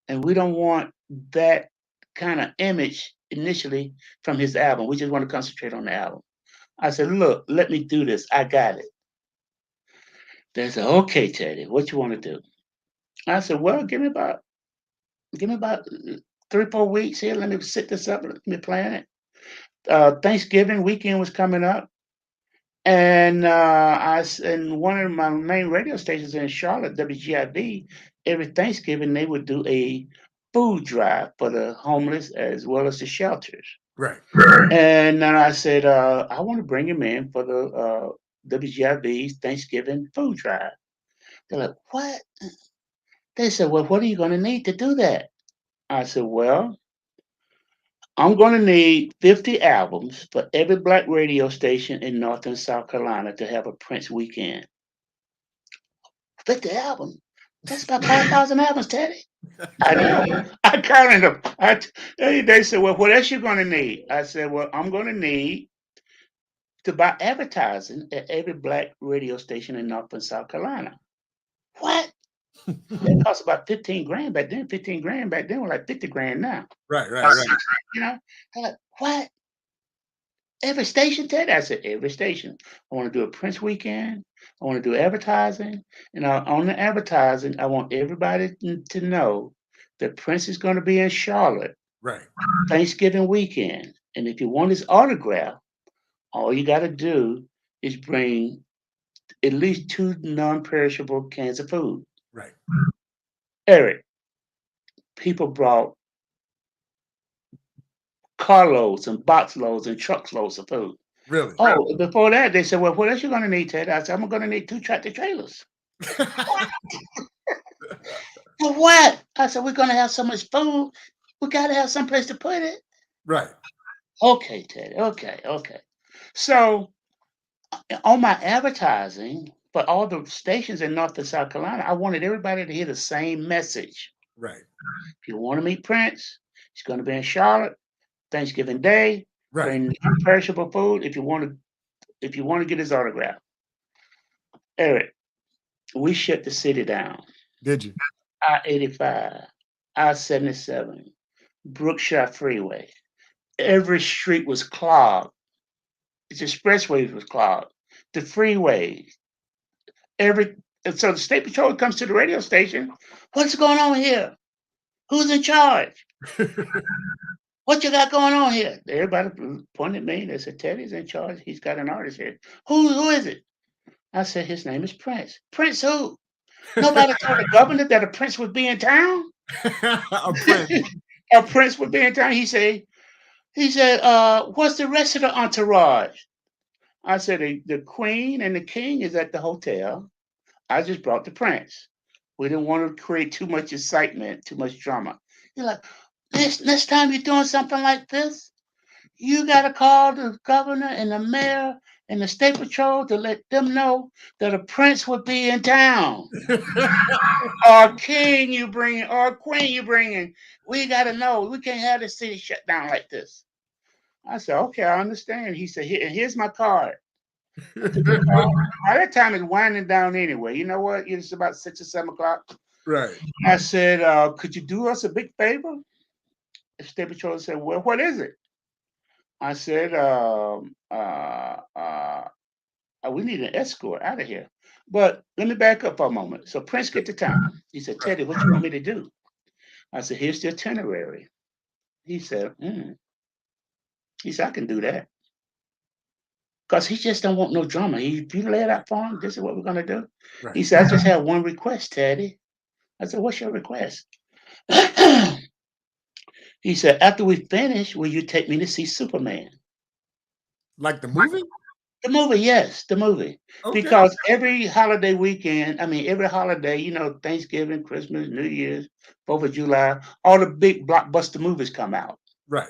And we don't want that kind of image initially from his album. We just want to concentrate on the album. I said, look, let me do this. I got it. They said, okay, Teddy, what you want to do? I said, well, give me about 3, 4 weeks here. Let me set this up. Let me plan it. Thanksgiving weekend was coming up. And and one of my main radio stations in Charlotte, WGIB, every Thanksgiving they would do a food drive for the homeless as well as the shelters. Right. And then I said, I want to bring him in for the WGIB's Thanksgiving food drive. They're like, what? They said, well, what are you going to need to do that? I said, well, I'm going to need 50 albums for every black radio station in North and South Carolina to have a Prince weekend. 50 albums? That's about 5,000 albums, Teddy. I know. I counted them. They said, well, what else you going to need? I said, well, I'm going to need to buy advertising at every black radio station in North and South Carolina. What? It cost about 15 grand back then. 15 grand back then was like 50 grand now. Right. You know? I'm like, what? Every station, Ted? I said, every station. I want to do a Prince weekend. I want to do advertising. And on the advertising, I want everybody to know that Prince is going to be in Charlotte Right. Thanksgiving weekend. And if you want his autograph, all you got to do is bring at least 2 non-perishable cans of food. Right. Eric, people brought carloads and box loads and truck loads of food. Really? Oh, before that, they said, well, what else you going to need, Ted? I said, I'm going to need 2 tractor trailers. For what? I said, we're going to have so much food. We got to have some place to put it. Right. Okay, Ted. Okay. So on my advertising for all the stations in North and South Carolina, I wanted everybody to hear the same message. Right. If you want to meet Prince, he's going to be in Charlotte Thanksgiving Day. Right. Bring perishable food if you want to get his autograph. Eric, we shut the city down. Did you? I-85, I-77, Brookshire Freeway. Every street was clogged. The expressways was clogged. The freeways. So the state patrol comes to the radio station. What's going on here? Who's in charge? What you got going on here? Everybody pointed at me. They said, Teddy's in charge. He's got an artist here. Who is it? I said, his name is Prince. Prince who? Nobody told the governor that a prince would be in town. A Prince. A prince would be in town. He said, what's the rest of the entourage? I said, the queen and the king is at the hotel. I just brought the prince. We didn't want to create too much excitement, too much drama. You're like, next time you're doing something like this, you got to call the governor and the mayor in the State Patrol to let them know that a prince would be in town. Or king you bring, or queen you bringing. We got to know. We can't have the city shut down like this. I said, okay, I understand. He said, here's my card. I took the card. By that time, it's winding down anyway. You know what? It's about 6 or 7 o'clock. Right. I said, could you do us a big favor? The State Patrol said, well, what is it? I said, we need an escort out of here. But let me back up for a moment. So Prince get to town. He said, Teddy, what you want me to do? I said, here's the itinerary. He said, He said, I can do that. Because he just don't want no drama. If you lay it out for him, this is what we're going to do. Right. He said, I just have one request, Teddy. I said, what's your request? He said, after we finish, will you take me to see Superman? Like the movie? The movie, yes, the movie. Okay. Because every holiday weekend, every holiday, Thanksgiving, Christmas, New Year's, 4th of July, all the big blockbuster movies come out. Right.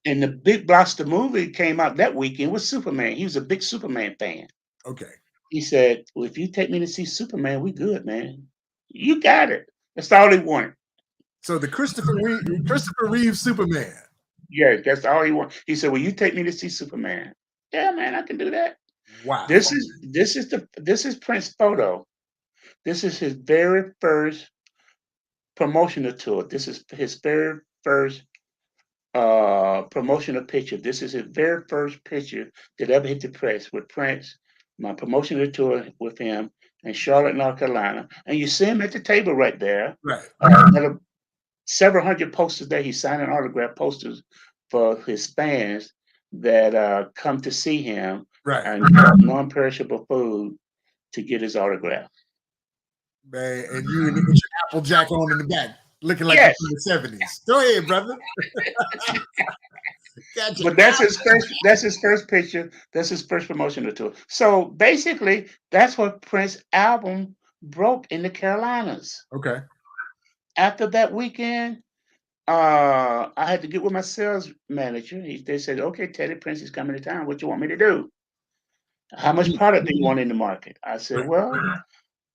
And the big blockbuster movie came out that weekend was Superman. He was a big Superman fan. Okay. He said, well, if you take me to see Superman, we good, man. You got it. That's all he wanted. So the Christopher Reeve Superman. Yeah, that's all he wanted. He said, will you take me to see Superman? Yeah, man, I can do that. Wow. This is Prince's photo. This is his very first promotional tour. This is his very first promotional picture. This is his very first picture that ever hit the press with Prince. My promotional tour with him in Charlotte, North Carolina. And you see him at the table right there. Right. Several hundred posters there. He's signing autograph posters for his fans that come to see him, right, and non-perishable food to get his autograph. Man, and you with your Applejack on in the back, looking like yes. You're from the 70s. Go ahead, brother. Gotcha. But that's his first picture. That's his first promotional tour. So basically, that's what Prince's album broke in the Carolinas. Okay. After that weekend, I had to get with my sales manager. They said, okay, Teddy, Prince is coming to town. What you want me to do? How much product do you want in the market? I said, well,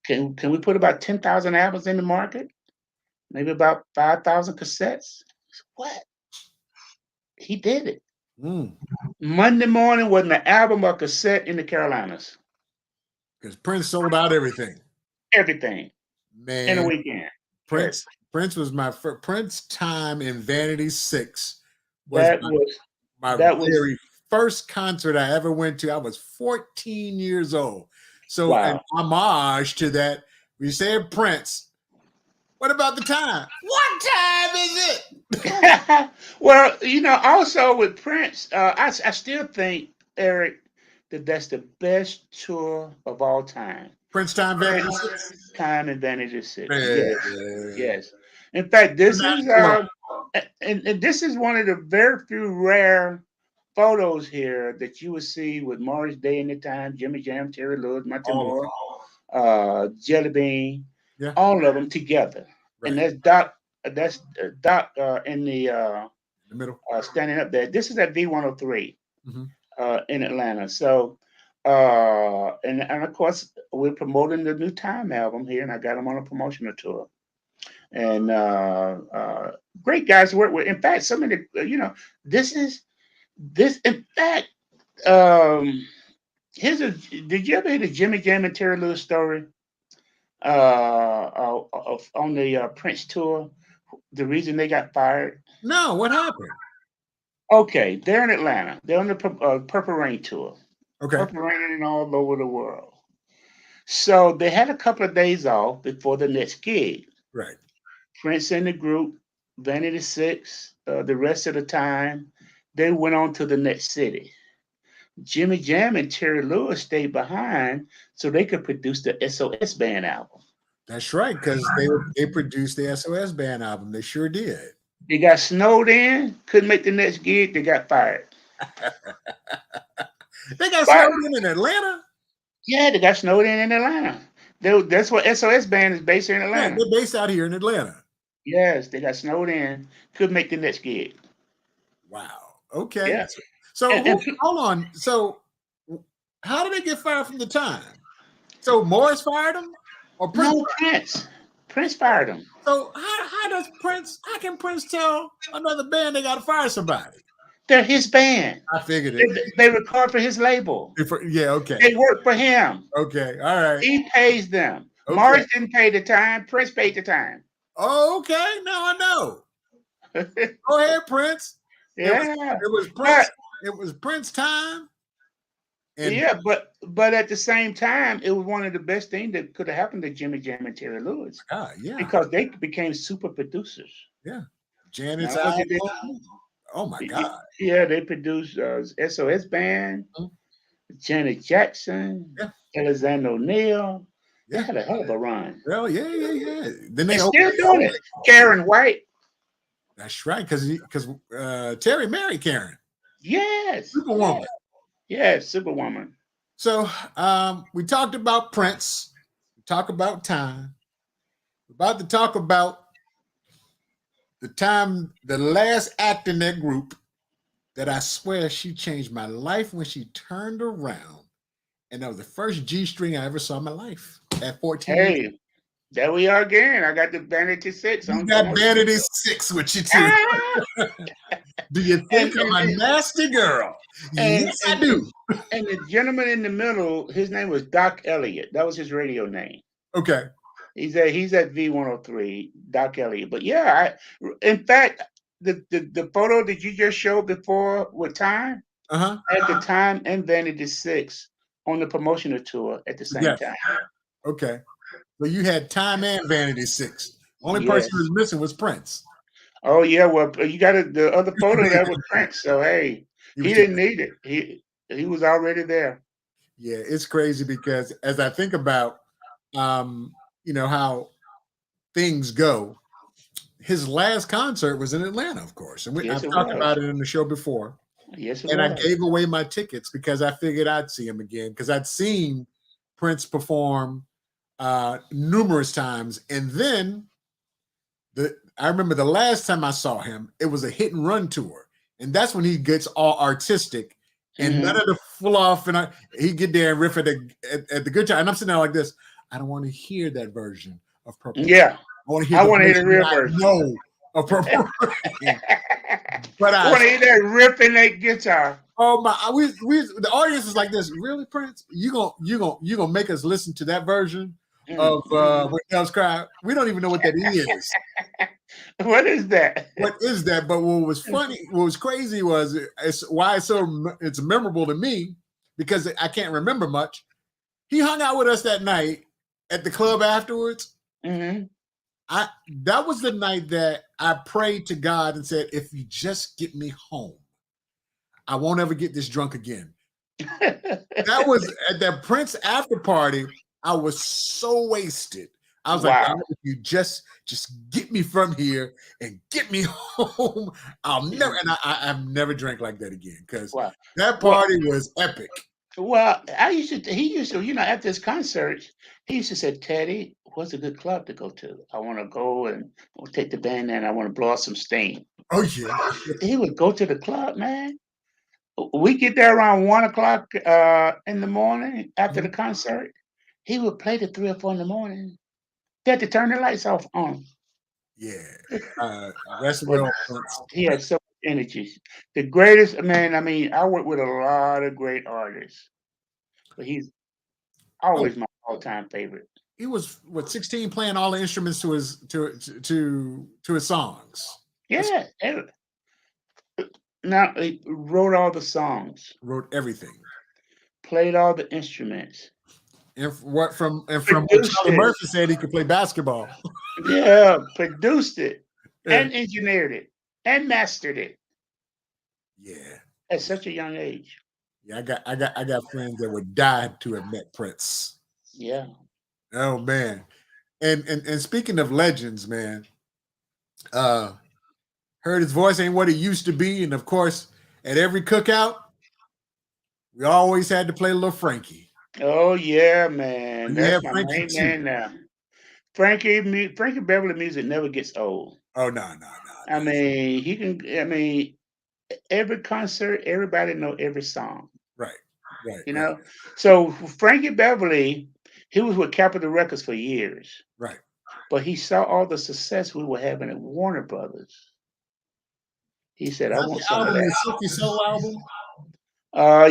can we put about 10,000 albums in the market? Maybe about 5,000 cassettes? Said, what? He did it. Monday morning wasn't an album or cassette in the Carolinas. Because Prince sold out everything. Everything. Man. In a weekend. Prince. Yes. Prince was my first. Prince time in Vanity 6 was my very first concert I ever went to. I was 14 years old. So an homage to that, we said Prince. What about the time? What time is it? Well, also with Prince, I still think, Eric, that's the best tour of all time. Prince time Vanity 6? Time in Vanity 6. Yes. In fact, this is and this is one of the very few rare photos here that you will see with Morris Day in the Time, Jimmy Jam, Terry Lewis, Monty Moore, Jelly Bean, all of them together. Right. And that's Doc in the middle, standing up there. This is at V103 in Atlanta. So, and of course, we're promoting the new Time album here, and I got them on a promotional tour. And great guys to work with. In fact, some of the, in fact, did you ever hear the Jimmy Jam and Terry Lewis story on the Prince tour? The reason they got fired? No, what happened? Okay, they're in Atlanta. They're on the Purple Rain tour. Okay. Purple Rain all over the world. So they had a couple of days off before the next gig. Right. Prince and the group, Vanity 6, the rest of the time, they went on to the next city. Jimmy Jam and Terry Lewis stayed behind so they could produce the SOS Band album. That's right, because they produced the SOS Band album. They sure did. They got snowed in, couldn't make the next gig, they got fired. They got snowed in Atlanta? Yeah, they got snowed in Atlanta. That's what SOS Band is based in Atlanta. Yeah, they're based out here in Atlanta. Yes, they got snowed in, couldn't make the next gig. Wow. Okay. Yeah. So hold on. So How did they get fired from the Time? So Morris fired him, or Prince? No, Prince. Prince fired him. So how does Prince? How can Prince tell another band they got to fire somebody? They're his band. I figured it. They record for his label. Yeah, okay. They work for him. Okay, all right. He pays them. Okay. Morris didn't pay the Time. Prince paid the Time. Oh, okay. Now I know. Go ahead, Prince. Yeah. It was Prince. It was Prince Time. And yeah, but at the same time, it was one of the best things that could have happened to Jimmy Jam and Terry Lewis. Yeah. Because they became super producers. Yeah. Janet's album. Oh my God. Yeah, they produced SOS Band, Janet Jackson, Alexander O'Neal. They had a hell of a run. Well, yeah. Then they're still doing it. Karen White. That's right, because Terry married Karen. Yes. Superwoman. Yes, Superwoman. So we talked about Prince. We talked about Time. We're about to talk about the last act in that group that I swear she changed my life when she turned around. And that was the first G string I ever saw in my life at 14. Hey, there we are again. I got the Vanity 6. You got Vanity 6 with you too. Do you think I'm a nasty girl? Yes, I do. And the gentleman in the middle, his name was Doc Elliott. That was his radio name. Okay. He's at V103, Doc Elliott. But yeah, in fact, the photo that you just showed before with Time, at the Time and Vanity 6 on the promotional tour at the same time. Okay. So you had Time and Vanity 6. Only person who was missing was Prince. Oh yeah, well you got the other photo that was Prince. So hey, he didn't need it. He was already there. Yeah, it's crazy because as I think about how things go, his last concert was in Atlanta, of course. And I've talked about it in the show before. Yes, and I gave away my tickets because I figured I'd see him again because I'd seen Prince perform numerous times. And then I remember the last time I saw him, it was a hit and run tour. And that's when he gets all artistic and none of the fluff. And he get there and riff at the good time. And I'm sitting there like this. I don't want to hear that version of Purple. Yeah. I want to hear the real version. No, of Purple. But I want to hear that riff in that guitar. Oh my! The audience is like this. Really, Prince? You gonna make us listen to that version of When Doves Cry? We don't even know what that is. What is that? What is that? But what was funny, what was crazy was why it's memorable to me because I can't remember much. He hung out with us that night at the club afterwards. That was the night that I prayed to God and said, if you just get me home, I won't ever get this drunk again. That was at that Prince after party. I was so wasted. I was like, if you just get me from here and get me home, I'll never, and I've never drank like that again because that party was epic. Well, he used to, after his concert, he used to say, Teddy, what's a good club to go to? I want to go and take the band in. I want to blow out some steam. Oh, yeah. He would go to the club, man. We get there around 1 o'clock in the morning after the concert. He would play till 3 or 4 in the morning. They had to turn the lights off on. Yeah. That's well. He had so much energy. The greatest, man, I work with a lot of great artists. But he's always my all-time favorite. He was 16 playing all the instruments to his songs. Yeah. Now he wrote all the songs. Wrote everything. Played all the instruments. And what Charlie Murphy said he could play basketball. Yeah, produced it and engineered it and mastered it. Yeah. At such a young age. Yeah, I got friends that would die to have met Prince. Yeah. Oh man. And speaking of legends, man, heard his voice ain't what it used to be. And of course, at every cookout, we always had to play a little Frankie. Oh yeah, man. That's my main man now. Frankie Beverly music never gets old. Oh no. Every concert, everybody know every song. Right. Right. You Right. know, so Frankie Beverly, he was with Capitol Records for years, Right. but he saw all the success we were having at Warner Brothers. He said, "I That's want the some of album, that." the Silky Soul album.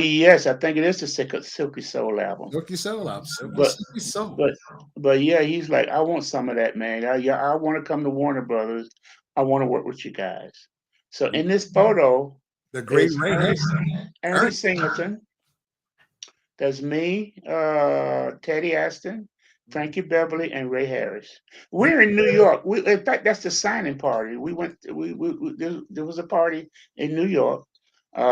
Yes, I think it is the Silky Soul album. Silky Soul album. But Silky Soul. but but yeah, he's like, "I want some of that, man. I want to come to Warner Brothers. I want to work with you guys." So in this photo The great is Ray Harris. Ernie Singleton. That's me, Teddy Astin, Frankie Beverly, and Ray Harris. We're in New York. In fact, that's the signing party. We went. There was a party in New York.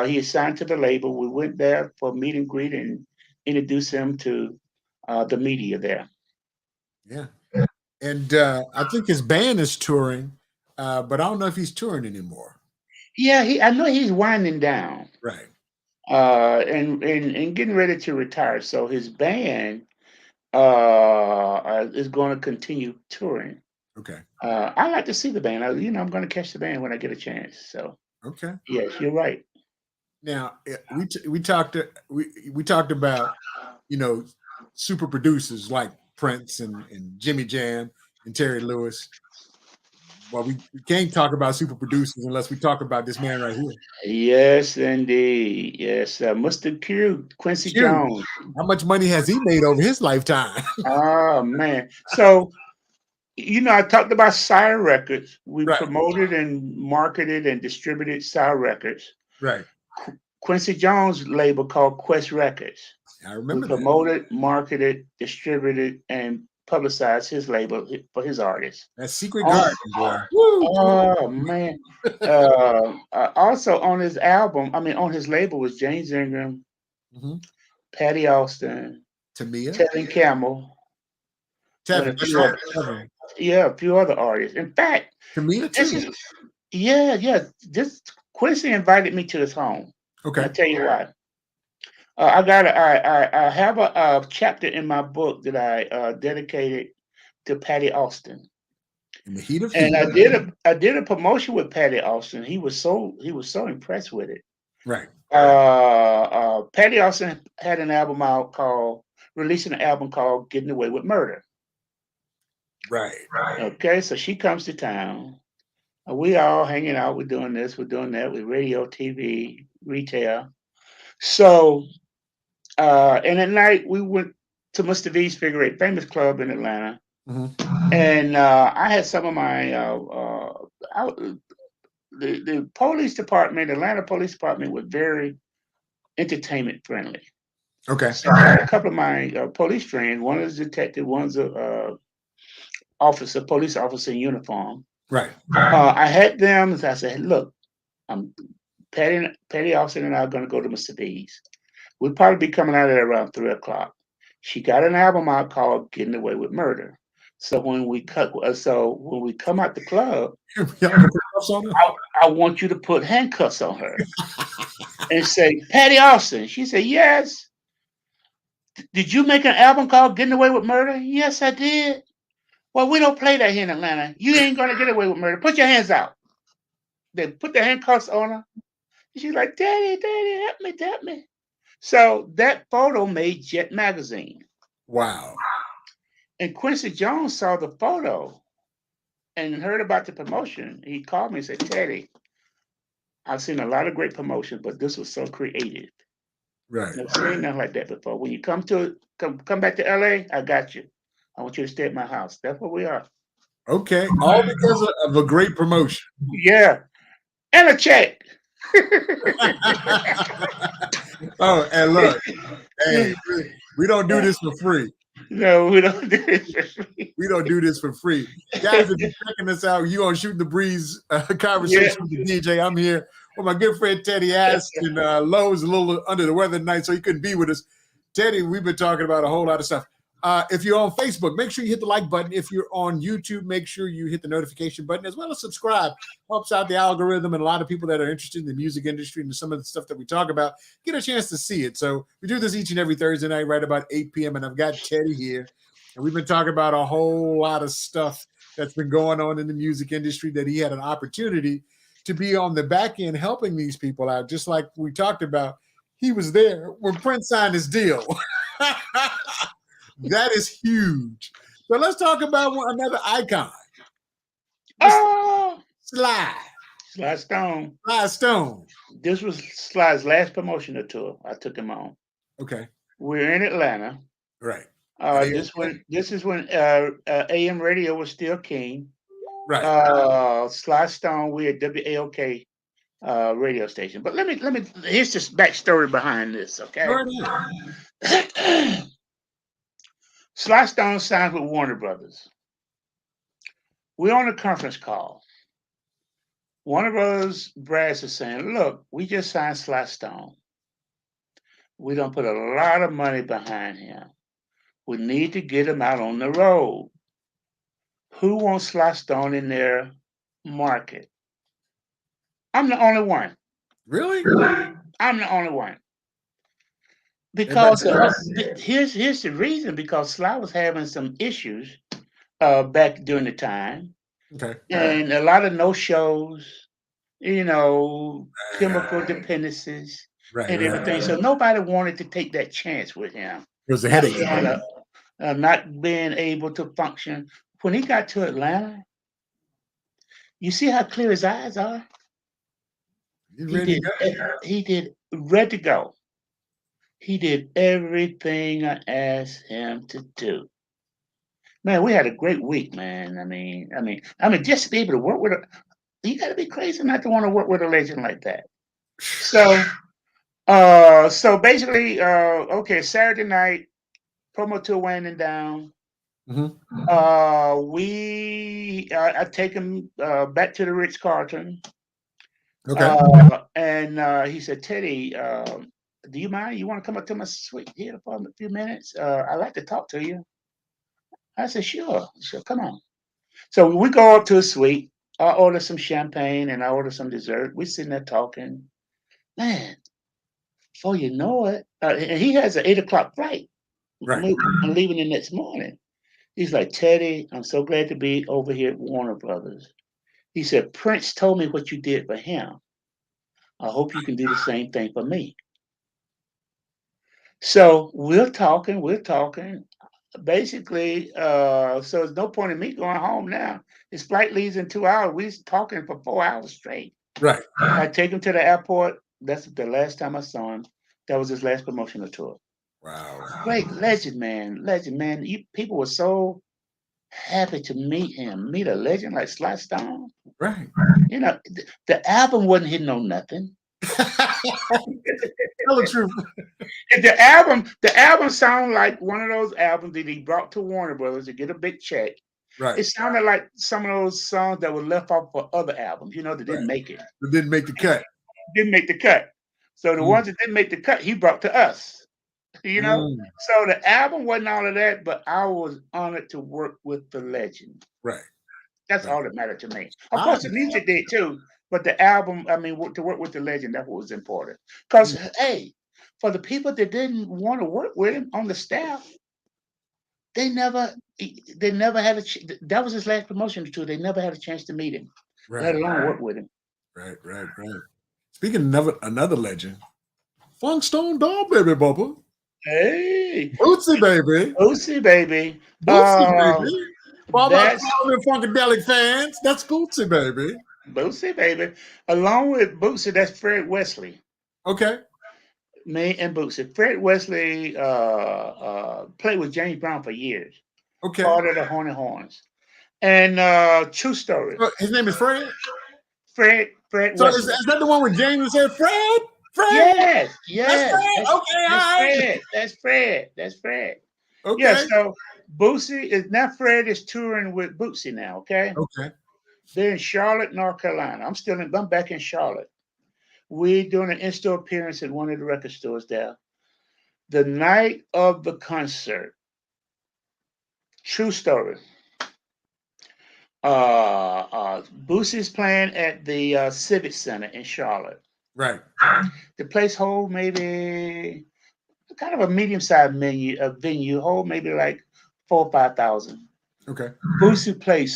He assigned to the label. We went there for a meet and greet and introduced him to the media there. Yeah. And I think his band is touring, but I don't know if he's touring anymore. Yeah, I know he's winding down. Right. And getting ready to retire. So his band is going to continue touring. Okay. I like to see the band. I'm going to catch the band when I get a chance. So Okay. yes, you're right. Now we talked about super producers like Prince and Jimmy Jam and Terry Lewis. Well, we can't talk about super producers unless we talk about this man right here. Yes, indeed. Yes, Mr. Q, Quincy Q. Jones. How much money has he made over his lifetime? Oh man. So I talked about Sire Records. We Right. promoted and marketed and distributed Sire Records. Right. Quincy Jones' label called Quest Records. I We remember that. promoted, marketed, distributed, and publicized his label for his artists. That Secret Garden, boy. Oh man. Also on his album, on his label was James Ingram, Mhm. Patty Austin, Tamia. Tevin Campbell, and Tevin, that's right. Tevin. a few other artists. In fact, Tamia this too. is yeah. This Quincy invited me to his home. Okay. I'll tell you why. I have a chapter in my book that I dedicated to Patty Austin. In the heat of And heat. I did a promotion with Patty Austin. He was so impressed with it. Right. Patty Austin had releasing an album called "Getting Away with Murder." Right. Okay, so she comes to town. We all hanging out. We're doing this. We're doing that. With radio, TV, retail. So, and at night we went to Mr. V's Figure Eight, famous club in Atlanta. Mhm. And I had some of my the police department, Atlanta Police Department, was very entertainment friendly. Okay. So I had a couple of my police friends. One is a detective, one's a police officer in uniform. Right. I had them. I said, "Look, Patty Austin and I are going to go to Mr. V's. We'll probably be coming out of there around 3 o'clock." She got an album out called "Getting Away with Murder." So when we come out the club, I want you to put handcuffs on her and say, "Patty Austin." She said, "Yes." "Did you make an album called Getting Away with Murder?" "Yes, I did." "Well, we don't play that here in Atlanta. You ain't gonna get away with murder. Put your hands out." They put the handcuffs on her. She's like, "Daddy, help me." So that photo made Jet Magazine. Wow. And Quincy Jones saw the photo and heard about the promotion. He called me and said, "Teddy, I've seen a lot of great promotions, but this was so creative. Right. Never seen nothing like that before. When you come back to LA, I got you. I want you to stay at my house." That's what we are. Okay. All because of a great promotion. Yeah. And a check. Oh, and look, hey, we don't do this for free. No, we don't do this for free. We don't do this for free. Guys, if you're checking us out, you on Shooting the Breeze conversation with the DJ. I'm here with my good friend Teddy Astin. Lowe's a little under the weather tonight, so he couldn't be with us. Teddy, we've been talking about a whole lot of stuff. If you're on Facebook, make sure you hit the like button. If you're on YouTube, make sure you hit the notification button as well as subscribe. Helps out the algorithm, and a lot of people that are interested in the music industry and some of the stuff that we talk about get a chance to see it. So we do this each and every Thursday night right about 8 p.m. And I've got Teddy here, and we've been talking about a whole lot of stuff that's been going on in the music industry that he had an opportunity to be on the back end helping these people out, just like we talked about. he was there when Prince signed his deal. That is huge. So let's talk about another icon. Oh, Sly Stone. Sly Stone. This was Sly's last promotional tour. I took him on. Okay. We're in Atlanta. Right. This is when AM radio was still king. Right. Sly Stone, we're at WAOK radio station. But let me here's this backstory behind this, okay? Sly Stone signed with Warner Brothers. We're on a conference call. Warner Brothers brass is saying, look, we just signed Sly Stone. We don't put a lot of money behind him. We need to get him out on the road. Who wants Sly Stone in their market? I'm the only one. Really? I'm the only one. Because here's the reason. Because Sly was having some issues back during the time. Okay. And a lot of no shows, chemical dependencies and everything. So nobody wanted to take that chance with him. It was a headache. Not being able to function. When he got to Atlanta, you see how clear his eyes are? He did ready to go. He did everything I asked him to do. Man, we had a great week, man. I mean, just to be able to work with you got to be crazy not to want to work with a legend like that. So basically, okay, Saturday night, promo tour winding down. Mm-hmm. I take him back to the Ritz-Carlton. Okay. And he said, Teddy, do you mind? You want to come up to my suite here for a few minutes? I'd like to talk to you. I said, sure, come on. So we go up to his suite. I order some champagne and I order some dessert. We're sitting there talking. Man, before you know it, and he has an 8:00 flight. Right. I'm leaving the next morning. He's like, Teddy, I'm so glad to be over here at Warner Brothers. He said, Prince told me what you did for him. I hope you can do the same thing for me. So we're talking. Basically, so there's no point in me going home now. His flight leaves in 2 hours. We're talking for 4 hours straight. Right. I take him to the airport. That's the last time I saw him. That was his last promotional tour. Wow. Great legend, man. People were so happy to meet him. Meet a legend like Sly Stone. Right. The album wasn't hitting on nothing. Tell the truth. The album sounded like one of those albums that he brought to Warner Brothers to get a big check. Right. It sounded like some of those songs that were left off for other albums, that didn't make it. That didn't make the cut. Didn't make the cut. So the ones that didn't make the cut, he brought to us. So the album wasn't all of that, but I was honored to work with the legend. Right. That's all that mattered to me. Of course, the music did too, but the album, to work with the legend, that was important. Because, hey, for the people that didn't want to work with him on the staff, they never had that was his last promotion tour. They never had a chance to meet him, let alone work with him. Right. Speaking of another legend, Funk Stone Dog Baby Bubba. Hey, Bootsy baby. Bootsy baby. For all my Funkadelic fans, that's Bootsy baby. Bootsy baby. Along with Bootsy, that's Fred Wesley. Okay. Me and Bootsy. Fred Wesley played with James Brown for years. Okay. Part of the Horny Horns. And true story. His name is Fred? Fred So Wesley. is that the one with James said Fred? Yes. That's Fred. Okay. Yeah, so Bootsy is now Fred is touring with Bootsy now, okay? Okay. They're in Charlotte, North Carolina. I'm back in Charlotte. We're doing an in-store appearance at one of the record stores there. The night of the concert, true story. Boosie's playing at the Civic Center in Charlotte. Right. The place hold maybe kind of a medium-sized venue, hold maybe like 4,000 or 5,000. Okay. Boosie played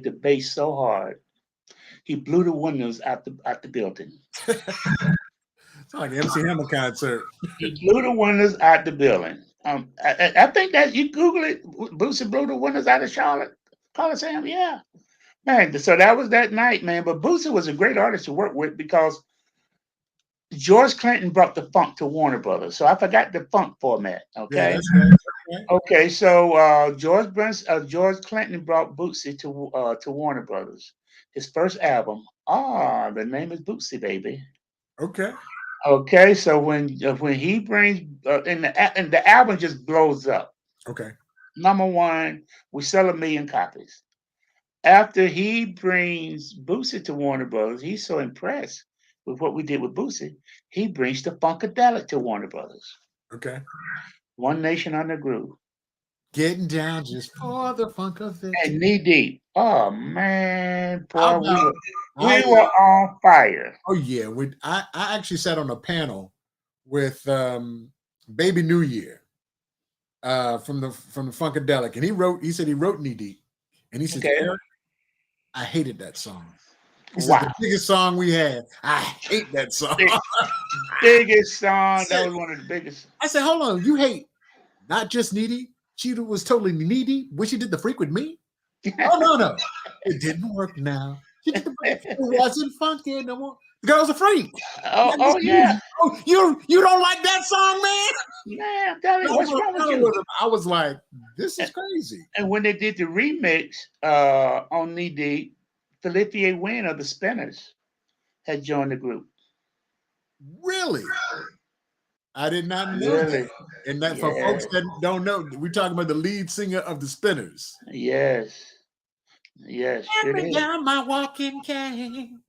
the bass so hard, he blew the windows out the building. So like an MC Hammer concert. He blew the windows out the building. I think that you Google it. Boosie blew the windows out of Charlotte Coliseum. Yeah, man. So that was that night, man. But Boosie was a great artist to work with because George Clinton brought the funk to Warner Brothers. So I forgot the funk format. Yeah, Okay. that's right. That's right. Okay. So George Clinton brought Boosie to Warner Brothers. His first album. The name is Boosie, baby. Okay. Okay. So when he brings and the album just blows up. Okay. Number one, we sell 1,000,000 copies. After he brings Boosie to Warner Brothers, he's so impressed with what we did with Boosie, he brings the Funkadelic to Warner Brothers. Okay. One Nation Under Groove. Getting down just for the funk of it. And Knee Deep. Oh man, How boy, about- we were on fire. Oh yeah, I actually sat on a panel with Baby New Year from the Funkadelic, and he said he wrote Knee Deep, and he said, Okay. Eric, I hated that song. He said, Wow. the biggest song we had. I hate that song. Biggest song. That was one of the biggest. I said, hold on, you hate not just Knee Deep? She was totally needy when she did the freak with me? Oh no. It didn't work now. She did the freak. It wasn't funky no more. The girl's a freak. Oh yeah. Oh, you don't like that song, man? Man, I'm telling you, what's wrong with you? I was like, this is crazy. And when they did the remix on Knee Deep, Felipe Wynn of the Spinners had joined the group. Really? I did not know Really? that. And that for Yeah. folks that don't know, we're talking about the lead singer of the Spinners. Yes. Yes. Hand Sure me is. down my walking cane.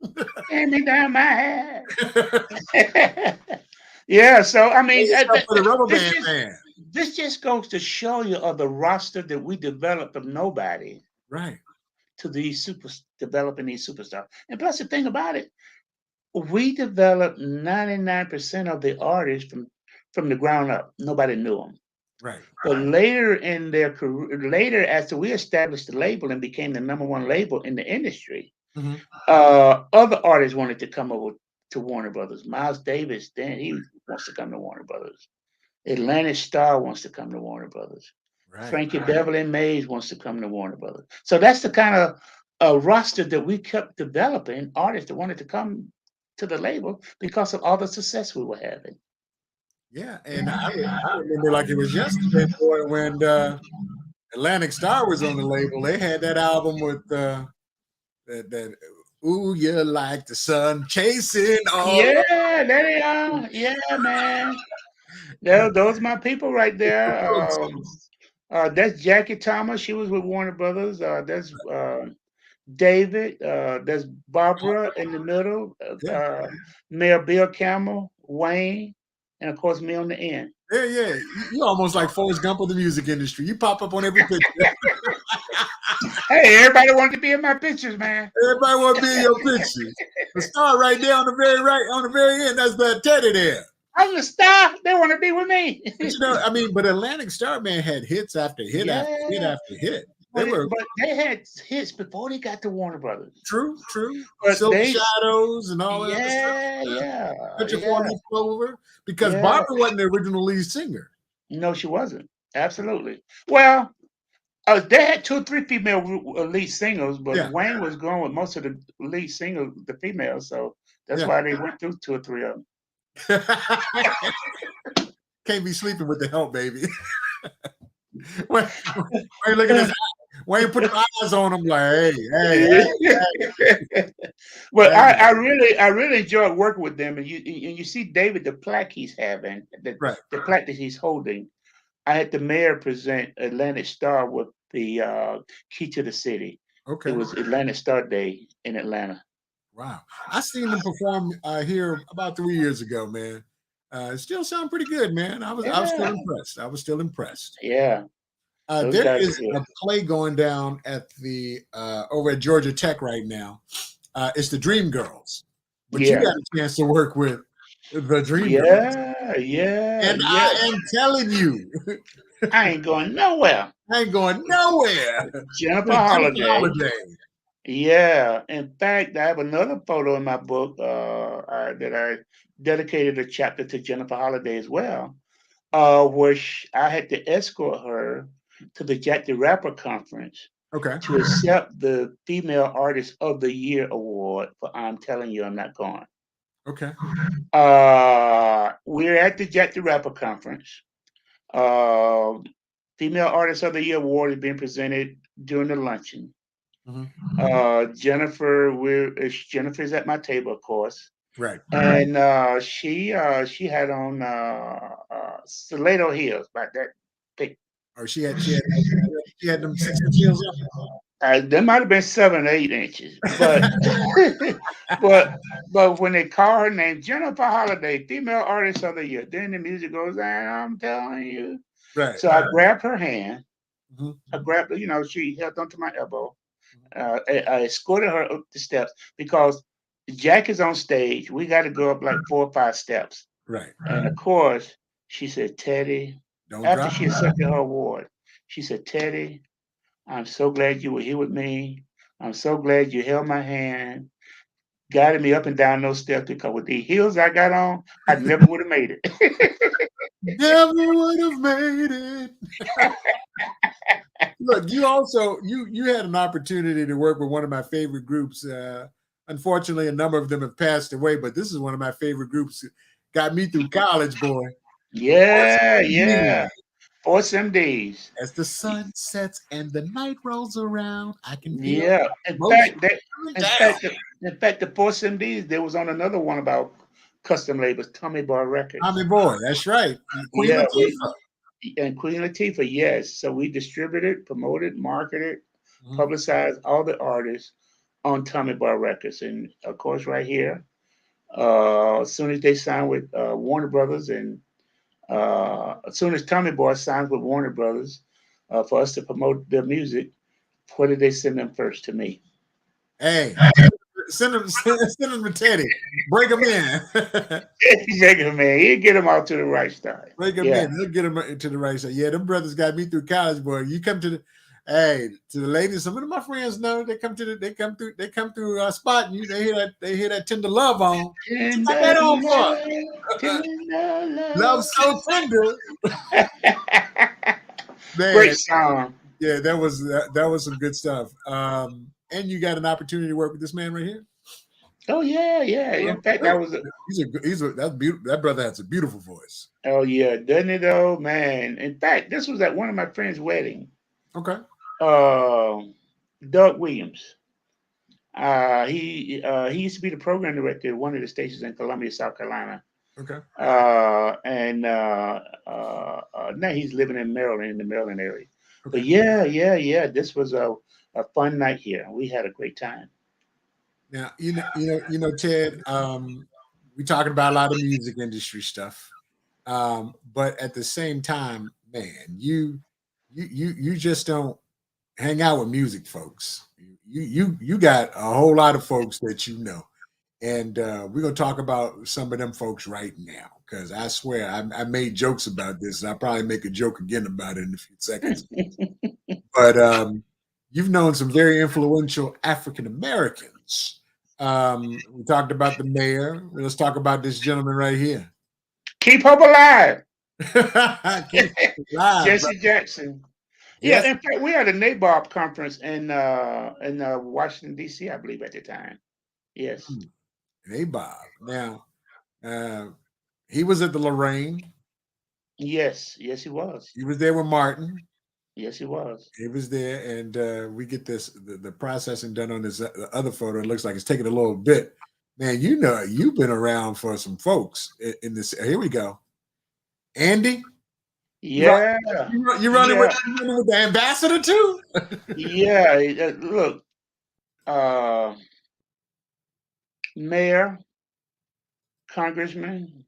Hand me down my hat. Yeah, so I mean, For the rubber this band just- man. this just goes to show you of the roster that we developed from nobody Right. to developing these superstars. And plus, the thing about it, we developed 99% of the artists from the ground up. Nobody knew them. Right. But later in their career, after we established the label and became the #1 label in the industry, Mhm. other artists wanted to come over to Warner Brothers. Miles Davis, then he wants to come to Warner Brothers. Atlantic Star wants to come to Warner Brothers. Right. Frankie Beverly Mays wants to come to Warner Brothers. So that's the kind of roster that we kept developing, artists that wanted to come to the label because of all the success we were having. Yeah, and I remember like it was yesterday, boy, when Atlantic Star was on the label. They had that album with that "Ooh, you like the sun chasing all." Yeah, there they are. Yeah, man. Those are my people right there. That's Jackie Thomas. She was with Warner Brothers. That's David. There's Barbara in the middle. Mayor Bill Campbell, Wayne, and of course me on the end. Yeah. You almost like Forrest Gump of the music industry. You pop up on every picture. Hey, everybody wanted to be in my pictures, man. Everybody want to be in your pictures. The star right there on the very right, on the very end, that's that Teddy there. I'm the star. They want to be with me. But but Atlantic Star, man, had hits after hit after hit after hit. But they had hits before they got to Warner Brothers. True. But Silk Shadows and all that stuff. Yeah. Picture for me Clover, because Barbara wasn't the original lead singer. No, she wasn't. Absolutely. Well, they had 2 or 3 female lead singers, but Wayne was going with most of the lead singers, the females. So that's why they went through 2 or 3 of them. Can't be sleeping with the help, baby. Wayne looking at his Wayne put his eyes on him like, hey. Well, I really enjoyed working with them, and you see David, the plaque he's having, the plaque that he's holding. I had the mayor present Atlantic Star with the key to the city. Okay. It was Atlantic Star Day in Atlanta. Wow. I seen them perform here about 3 years ago, man. It still sound pretty good, man. I was still impressed. Yeah. There is a play going down at the over at Georgia Tech right now. It's the Dream Girls. But you got a chance to work with the Dream Girls. Yeah. And I am telling you, I ain't going nowhere. Jennifer Holiday. Yeah. In fact, I have another photo in my book that I dedicated a chapter to Jennifer Holiday as well, where I had to escort her to the Jack the Rapper conference Okay. to accept the Female Artist of the Year award for I'm Telling You I'm Not Going. Okay. We're at the Jack the Rapper conference. Uh, Female Artist of the Year award is being presented during the luncheon. Jennifer's at my table, of course. Right. And she had on stiletto heels, about that thick. Or she had them 6 inch heels on. There might have been 7 or 8 inches, but but when they call her name, Jennifer Holiday, Female Artist of the Year, then the music goes, and I'm telling you. Right. So I grabbed her hand. I grabbed her, she held onto my elbow. I escorted her up the steps because Jack is on stage. We got to go up like 4 or 5 steps. Right. And of course, she said, Teddy, after she accepted her award, she said, Teddy, I'm so glad you were here with me. I'm so glad you held my hand, guided me up and down those steps, because with the heels I got on, I never would have made it. Never would have made it. Look, you also you had an opportunity to work with one of my favorite groups. Unfortunately, a number of them have passed away, but this is one of my favorite groups. Got me through college, boy. Yeah. Force MDs. As the sun sets and the night rolls around, I can feel. Yeah. In fact, the Force MDs, there was on another one about custom labels, Tommy Boy Records. Tommy Boy, that's right. Queen Latifah. And Queen Latifah, yes. So we distributed, promoted, marketed, publicized all the artists on Tommy Boy Records. And of course, right here, as soon as they signed with Warner Brothers, and as soon as Tommy Boy signed with Warner Brothers for us to promote their music, where did they send them first? To me. Hey, send them to Teddy. Break them in. Break them in. He'll get them out to the right side. Break them in. He'll get them to the right side. Yeah, them brothers got me through college, boy. You come to the ladies. Some of my friends know they come through our spot, and they hear that tender love on. Tender that on love so tender. Man, great song. Yeah, that was some good stuff. And you got an opportunity to work with this man right here. Oh yeah. In fact, that brother has a beautiful voice. Oh yeah, doesn't it though, man? In fact, this was at one of my friends' wedding. Okay. Doug Williams. He used to be the program director at one of the stations in Columbia, South Carolina. Okay. Now he's living in Maryland, in the Maryland area. Okay. But yeah. This was a fun night here. We had a great time. Now, you know, Ted, we're talking about a lot of music industry stuff. But at the same time, man, you just don't hang out with music folks. You got a whole lot of folks that you know. And we're going to talk about some of them folks right now, because I swear I made jokes about this, and I'll probably make a joke again about it in a few seconds. But you've known some very influential African Americans. We talked about the mayor. Let's talk about this gentleman right here. Keep hope alive. Jesse Jackson. Yes. Yeah, in fact, we had a NABOB conference in Washington, D.C., I believe, at the time. Yes. NABOB. Now, he was at the Lorraine. Yes, he was. He was there with Martin. Yes, he was. He was there, and we get the processing done on this other photo. It looks like it's taking a little bit. Man, you've been around for some folks in this. Here we go. Andy? Yeah. You running with the ambassador too? Yeah. Look, mayor, congressman,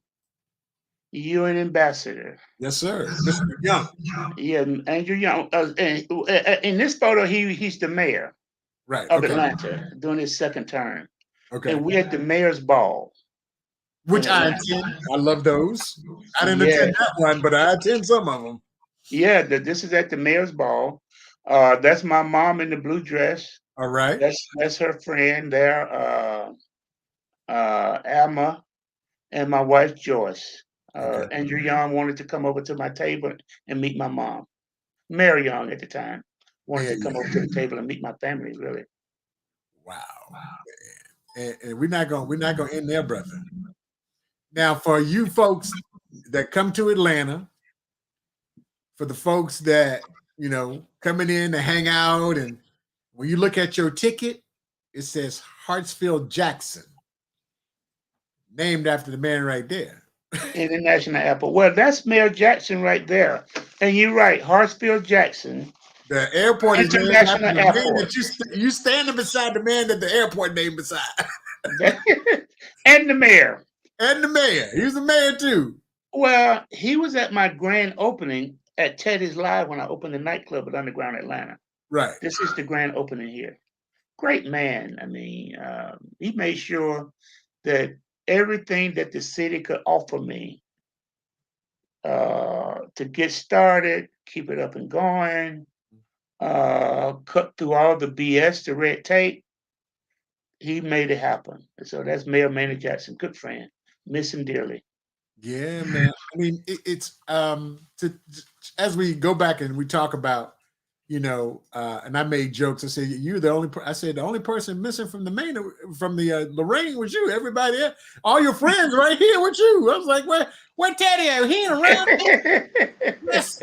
UN ambassador. Yes, sir. Mr. Young. Yeah, Andrew Young. In this photo, he's the mayor of Atlanta during his second term. Okay. And we're at the mayor's ball. Which I attend. I love those. I didn't attend that one, but I attend some of them. Yeah, this is at the mayor's ball. That's my mom in the blue dress. All right. That's her friend there, Alma. and my wife Joyce. Okay. Andrew Young wanted to come over to my table and meet my mom. Mary Young at the time wanted Man, to come over to the table and meet my family. Really. wow. And we're not gonna end there, brother. Now, for you folks that come to Atlanta, for the folks that coming in to hang out, and when you look at your ticket, it says Hartsfield Jackson, named after the man right there. International Airport. Well, that's Mayor Jackson right there. And you're right, Hartsfield Jackson The airport is named after International the man Airport. that you standing beside the man that the airport named beside, And the mayor. and the mayor. He's the mayor too. Well, he was at my grand opening at Teddy's Live when I opened the nightclub at Underground Atlanta. Right. This is the grand opening here. Great man. I mean, he made sure that everything that the city could offer me to get started, keep it up and going, cut through all the BS, the red tape, he made it happen. So that's Mayor Maynard Jackson, good friend. Miss him dearly. Yeah, man. I mean, it's as we go back and we talk about, and I made jokes. I said you're the only. I said the only person missing from the main from the Lorraine was you. Everybody else, all your friends right here with you. I was like, where Teddy at? He ain't around. Yes.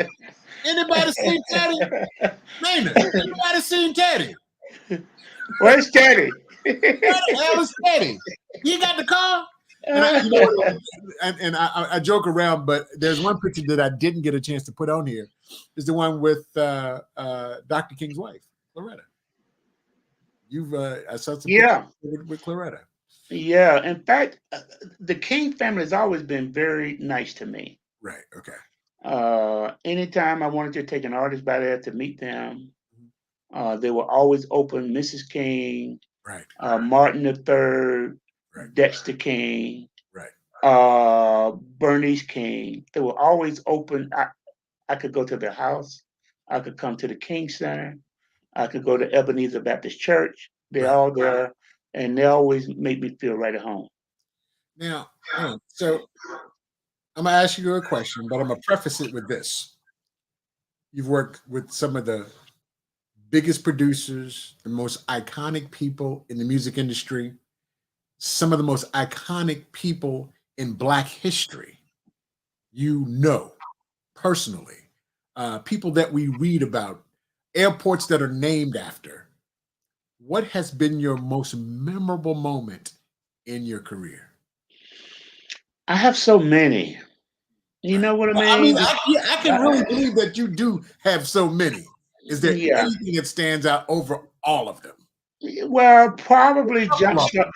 Anybody seen Teddy? Maynard. Anybody seen Teddy? Where's Teddy? Where the hell is Teddy? You got the car? And I joke around, but there's one picture that I didn't get a chance to put on here. Is the one with Dr. King's wife, Loretta. I saw some pictures with Loretta. Yeah. In fact, the King family has always been very nice to me. Right. Okay. Anytime I wanted to take an artist by there to meet them, they were always open. Mrs. King, right. Martin III, right. Dexter King, right. Bernice King. They were always open. I could go to their house. I could come to the King Center. I could go to Ebenezer Baptist Church. They're all there, and they always make me feel right at home. Now, so I'm going to ask you a question, but I'm going to preface it with this. You've worked with some of the biggest producers, the most iconic people in the music industry, some of the most iconic people in Black history, personally, people that we read about, airports that are named after. What has been your most memorable moment in your career? I have so many. You know what I mean? I can really believe that you do have so many. Is there anything that stands out over all of them? Well, probably jumpstart.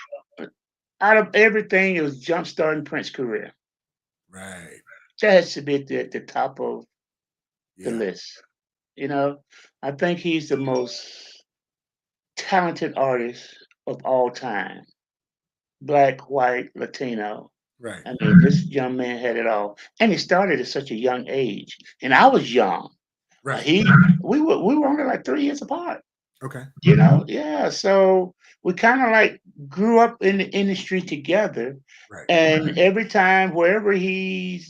Out of everything, it was jumpstarting Prince's career. Right. That has to be at the top of the list. I think he's the most talented artist of all time. Black, white, Latino. Right. I mean, this young man had it all, and he started at such a young age, and I was young. Right. We were only like 3 years apart. Okay. So we kind of like grew up in the industry together. Right. And every time, wherever he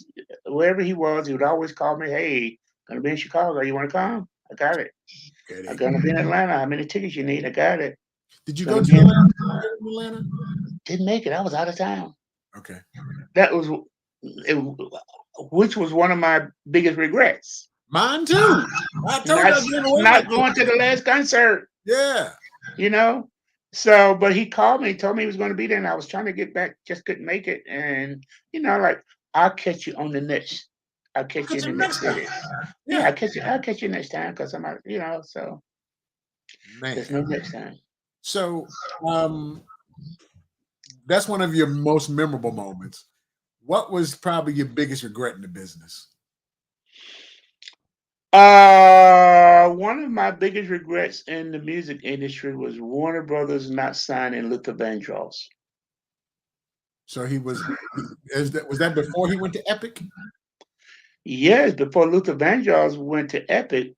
was, he would always call me, "Hey, gonna be in Chicago. You want to come? I got it. I'm gonna be in Atlanta. How many tickets you need? I got it." Did you go to Atlanta? Didn't make it. I was out of town. Okay. That was which was one of my biggest regrets. Mine too. I told you not going to the last concert. Yeah. So, but he called me, told me he was going to be there, and I was trying to get back, just couldn't make it. And like, I'll catch you on the next. I'll catch you in the next city. Yeah, I'll catch you next time because I'm out. So man, there's no next time. So, that's one of your most memorable moments. What was probably your biggest regret in the business? One of my biggest regrets in the music industry was Warner Brothers not signing Luther Vandross. So was that before he went to Epic? Yes, before Luther Vandross went to Epic.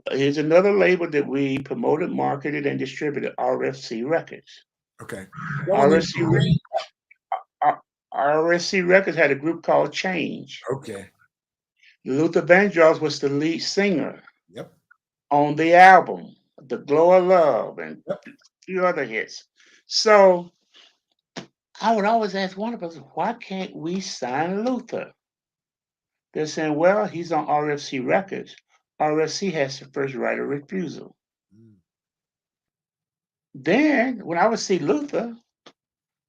Here's another label that we promoted, marketed, and distributed, RFC Records. Okay. RSC Records had a group called Change. Okay. Luther Vandross was the lead singer Yep. on the album, The Glow of Love, and Yep. a few other hits. So I would always ask one of us, why can't we sign Luther? They're saying, well, he's on RFC Records. RFC has the first right of refusal. Mm. Then when I would see Luther,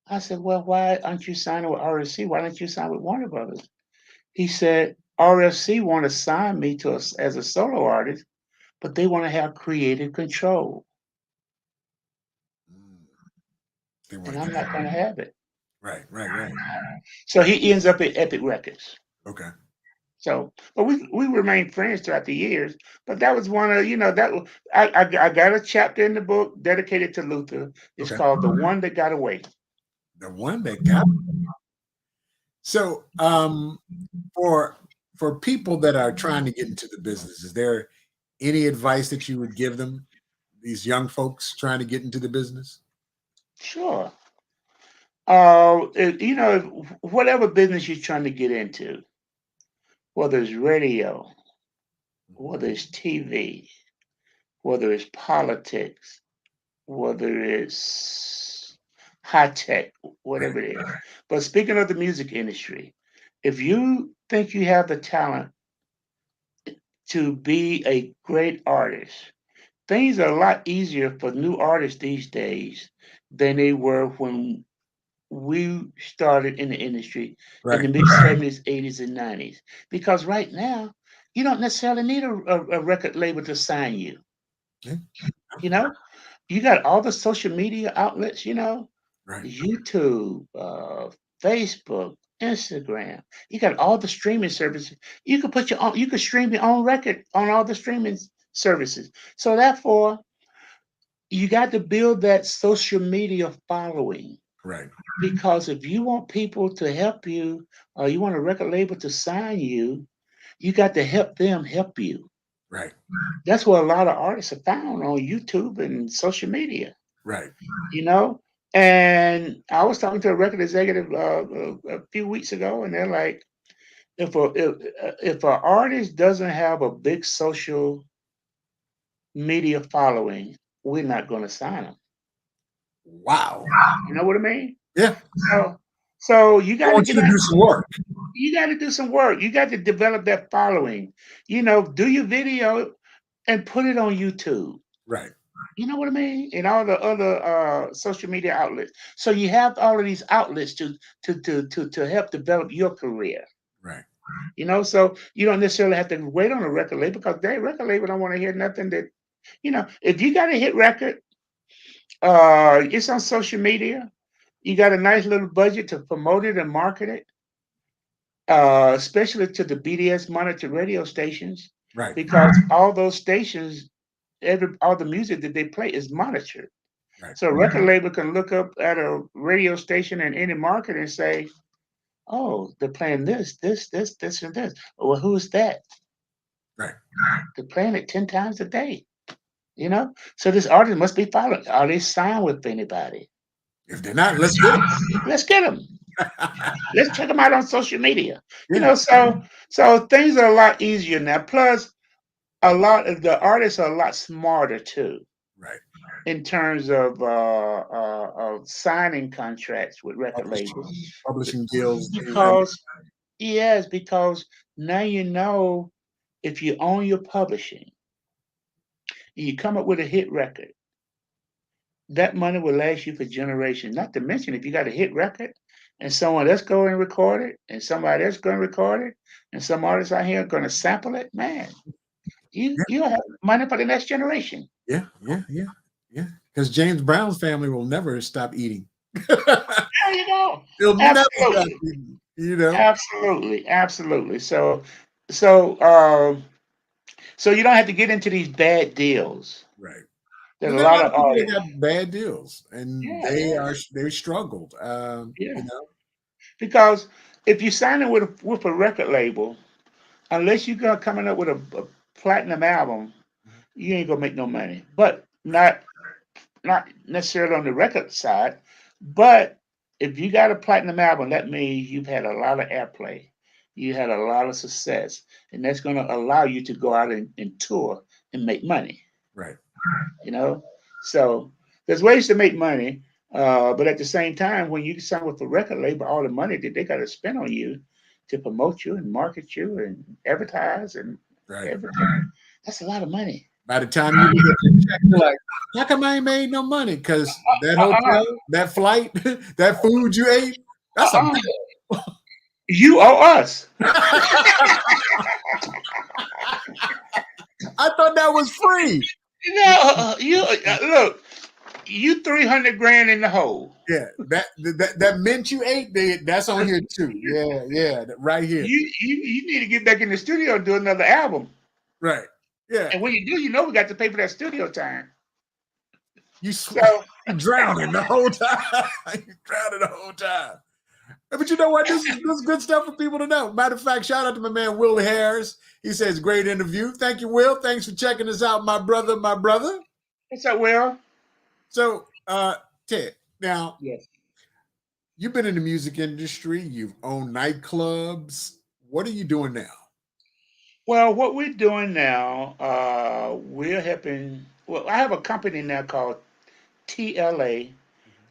I said, well, why aren't you signing with RFC? Why don't you sign with Warner Brothers? He said, RFC want to sign me to us as a solo artist, but they want to have creative control. Mm. They And want I'm that. not going to have it. Right. So he ends up at Epic Records. Okay. So, but we remained friends throughout the years. But that was one of, that I got a chapter in the book dedicated to Luther. It's Okay. called The One That Got Away. The one that got. So, for people that are trying to get into the business, is there any advice that you would give them? These young folks trying to get into the business. Sure. Whatever business you're trying to get into, whether it's radio, whether it's TV, whether it's politics, whether it's high tech, Right. whatever it is. But speaking of the music industry, if you think you have the talent to be a great artist, things are a lot easier for new artists these days than they were when we started in the industry in Right. the mid 70s, 80s, and 90s. Because right now, you don't necessarily need a record label to sign you. Yeah. You know, you got all the social media outlets, Right. YouTube, Facebook, Instagram. You got all the streaming services. You could you could stream your own record on all the streaming services. So therefore, you got to build that social media following. Right. Because if you want people to help you, or you want a record label to sign you, you got to help them help you. Right. That's where a lot of artists are found on YouTube and social media, Right. you know? And I was talking to a record executive a few weeks ago, and they're like, if an artist doesn't have a big social media following, we're not going to sign them. Wow. You know what I mean? Yeah. So, so you I got to want get you to out. do some work. You got to do some work. You got to develop that following. Do your video and put it on YouTube. Right. You know what I mean? And all the other social media outlets. So you have all of these outlets to help develop your career. Right. So you don't necessarily have to wait on a record label because that record label don't want to hear nothing that, if you got a hit record, it's on social media. You got a nice little budget to promote it and market it, especially to the BDS monitored radio stations, Right. because all those stations, all the music that they play is monitored. Right. So a record label can look up at a radio station in any market and say, "Oh, they're playing this, and this. Well, who's that? Right. They're playing it 10 times a day." So this artist must be followed. Are they signed with anybody? If they're not, let's get them. Let's get them. Let's check them out on social media. Yeah. So things are a lot easier now. Plus, a lot of the artists are a lot smarter too Right. in terms of signing contracts with record labels. Publishing deals. Because because now if you own your publishing and you come up with a hit record, that money will last you for generations. Not to mention if you got a hit record and someone else go and record it, and somebody else going to record it, and some artists out here are going to sample it, man, you'll have money for the next generation. Yeah. Because James Brown's family will never stop eating. There you go. They'll never stop Absolutely. eating. Absolutely. So you don't have to get into these bad deals. Right. There's But a there are a lot lot of of people that artists. got bad deals, and they struggled. Yeah. Because if you sign it with a record label, unless you're gonna coming up with a platinum album, you ain't gonna make no money. But not necessarily on the record side, but if you got a platinum album, that means you've had a lot of airplay. You had a lot of success, and that's going to allow you to go out and tour and make money. Right. You know, so there's ways to make money, but at the same time, when you sign with the record label, all the money that they got to spend on you to promote you and market you and advertise and Right. everything, that's a lot of money. By the time you look at the check, you're like, how come I ain't made no money? Because that hotel, that flight, that food you ate, that's a bill. You owe us. I thought that was free. No, you look. You 300 grand in the hole. Yeah, that mint you ate, that's on here too. Yeah, right here. You need to get back in the studio and do another album. Right. Yeah. And when you do, we got to pay for that studio time. You drowning the whole time. You drowning the whole time. But you know what? This is good stuff for people to know. Matter of fact, shout out to my man Will Harris. He says, great interview. Thank you, Will. Thanks for checking us out, my brother. What's up, Will? So, Ted, now, yes, you've been in the music industry. You've owned nightclubs. What are you doing now? Well, what we're doing now, we're helping. Well, I have a company now called TLA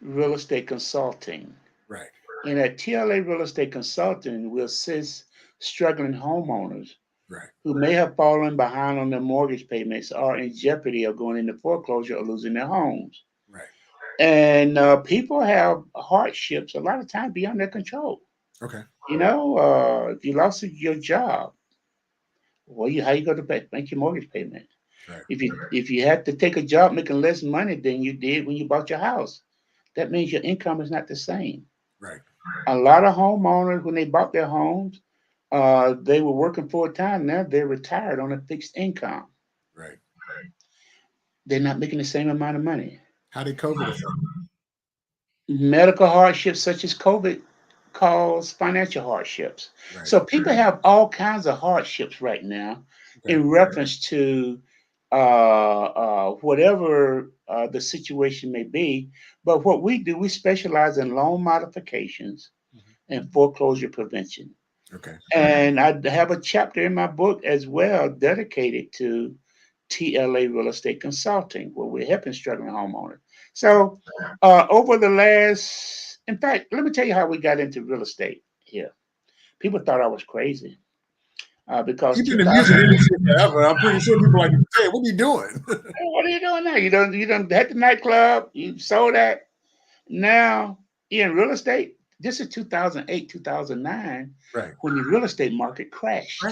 Real Estate Consulting. Right. And at TLA Real Estate Consulting, we assist struggling homeowners who may have fallen behind on their mortgage payments or in jeopardy of going into foreclosure or losing their homes. Right. And people have hardships a lot of times beyond their control. Okay. If you lost your job, well, how you going to make your mortgage payment? Right. If you had to take a job making less money than you did when you bought your house, that means your income is not the same. Right. A lot of homeowners, when they bought their homes, they were working full time. Now they're retired on a fixed income. Right. They're not making the same amount of money. How did COVID affect? Medical hardships such as COVID cause financial hardships. Right. So people have all kinds of hardships right now in reference to whatever the situation may be. But what we do, we specialize in loan modifications and foreclosure prevention. Okay. And I have a chapter in my book as well dedicated to TLA Real Estate Consulting, where we're helping struggling homeowners. So over the last, in fact, let me tell you how we got into real estate here. People thought I was crazy. Because you've been in the music industry forever. I'm pretty sure people are like, hey, what are you doing? What are you doing now? You done hit the nightclub, you sold that. Now you're in real estate. This is 2008, 2009, right, when the real estate market crashed.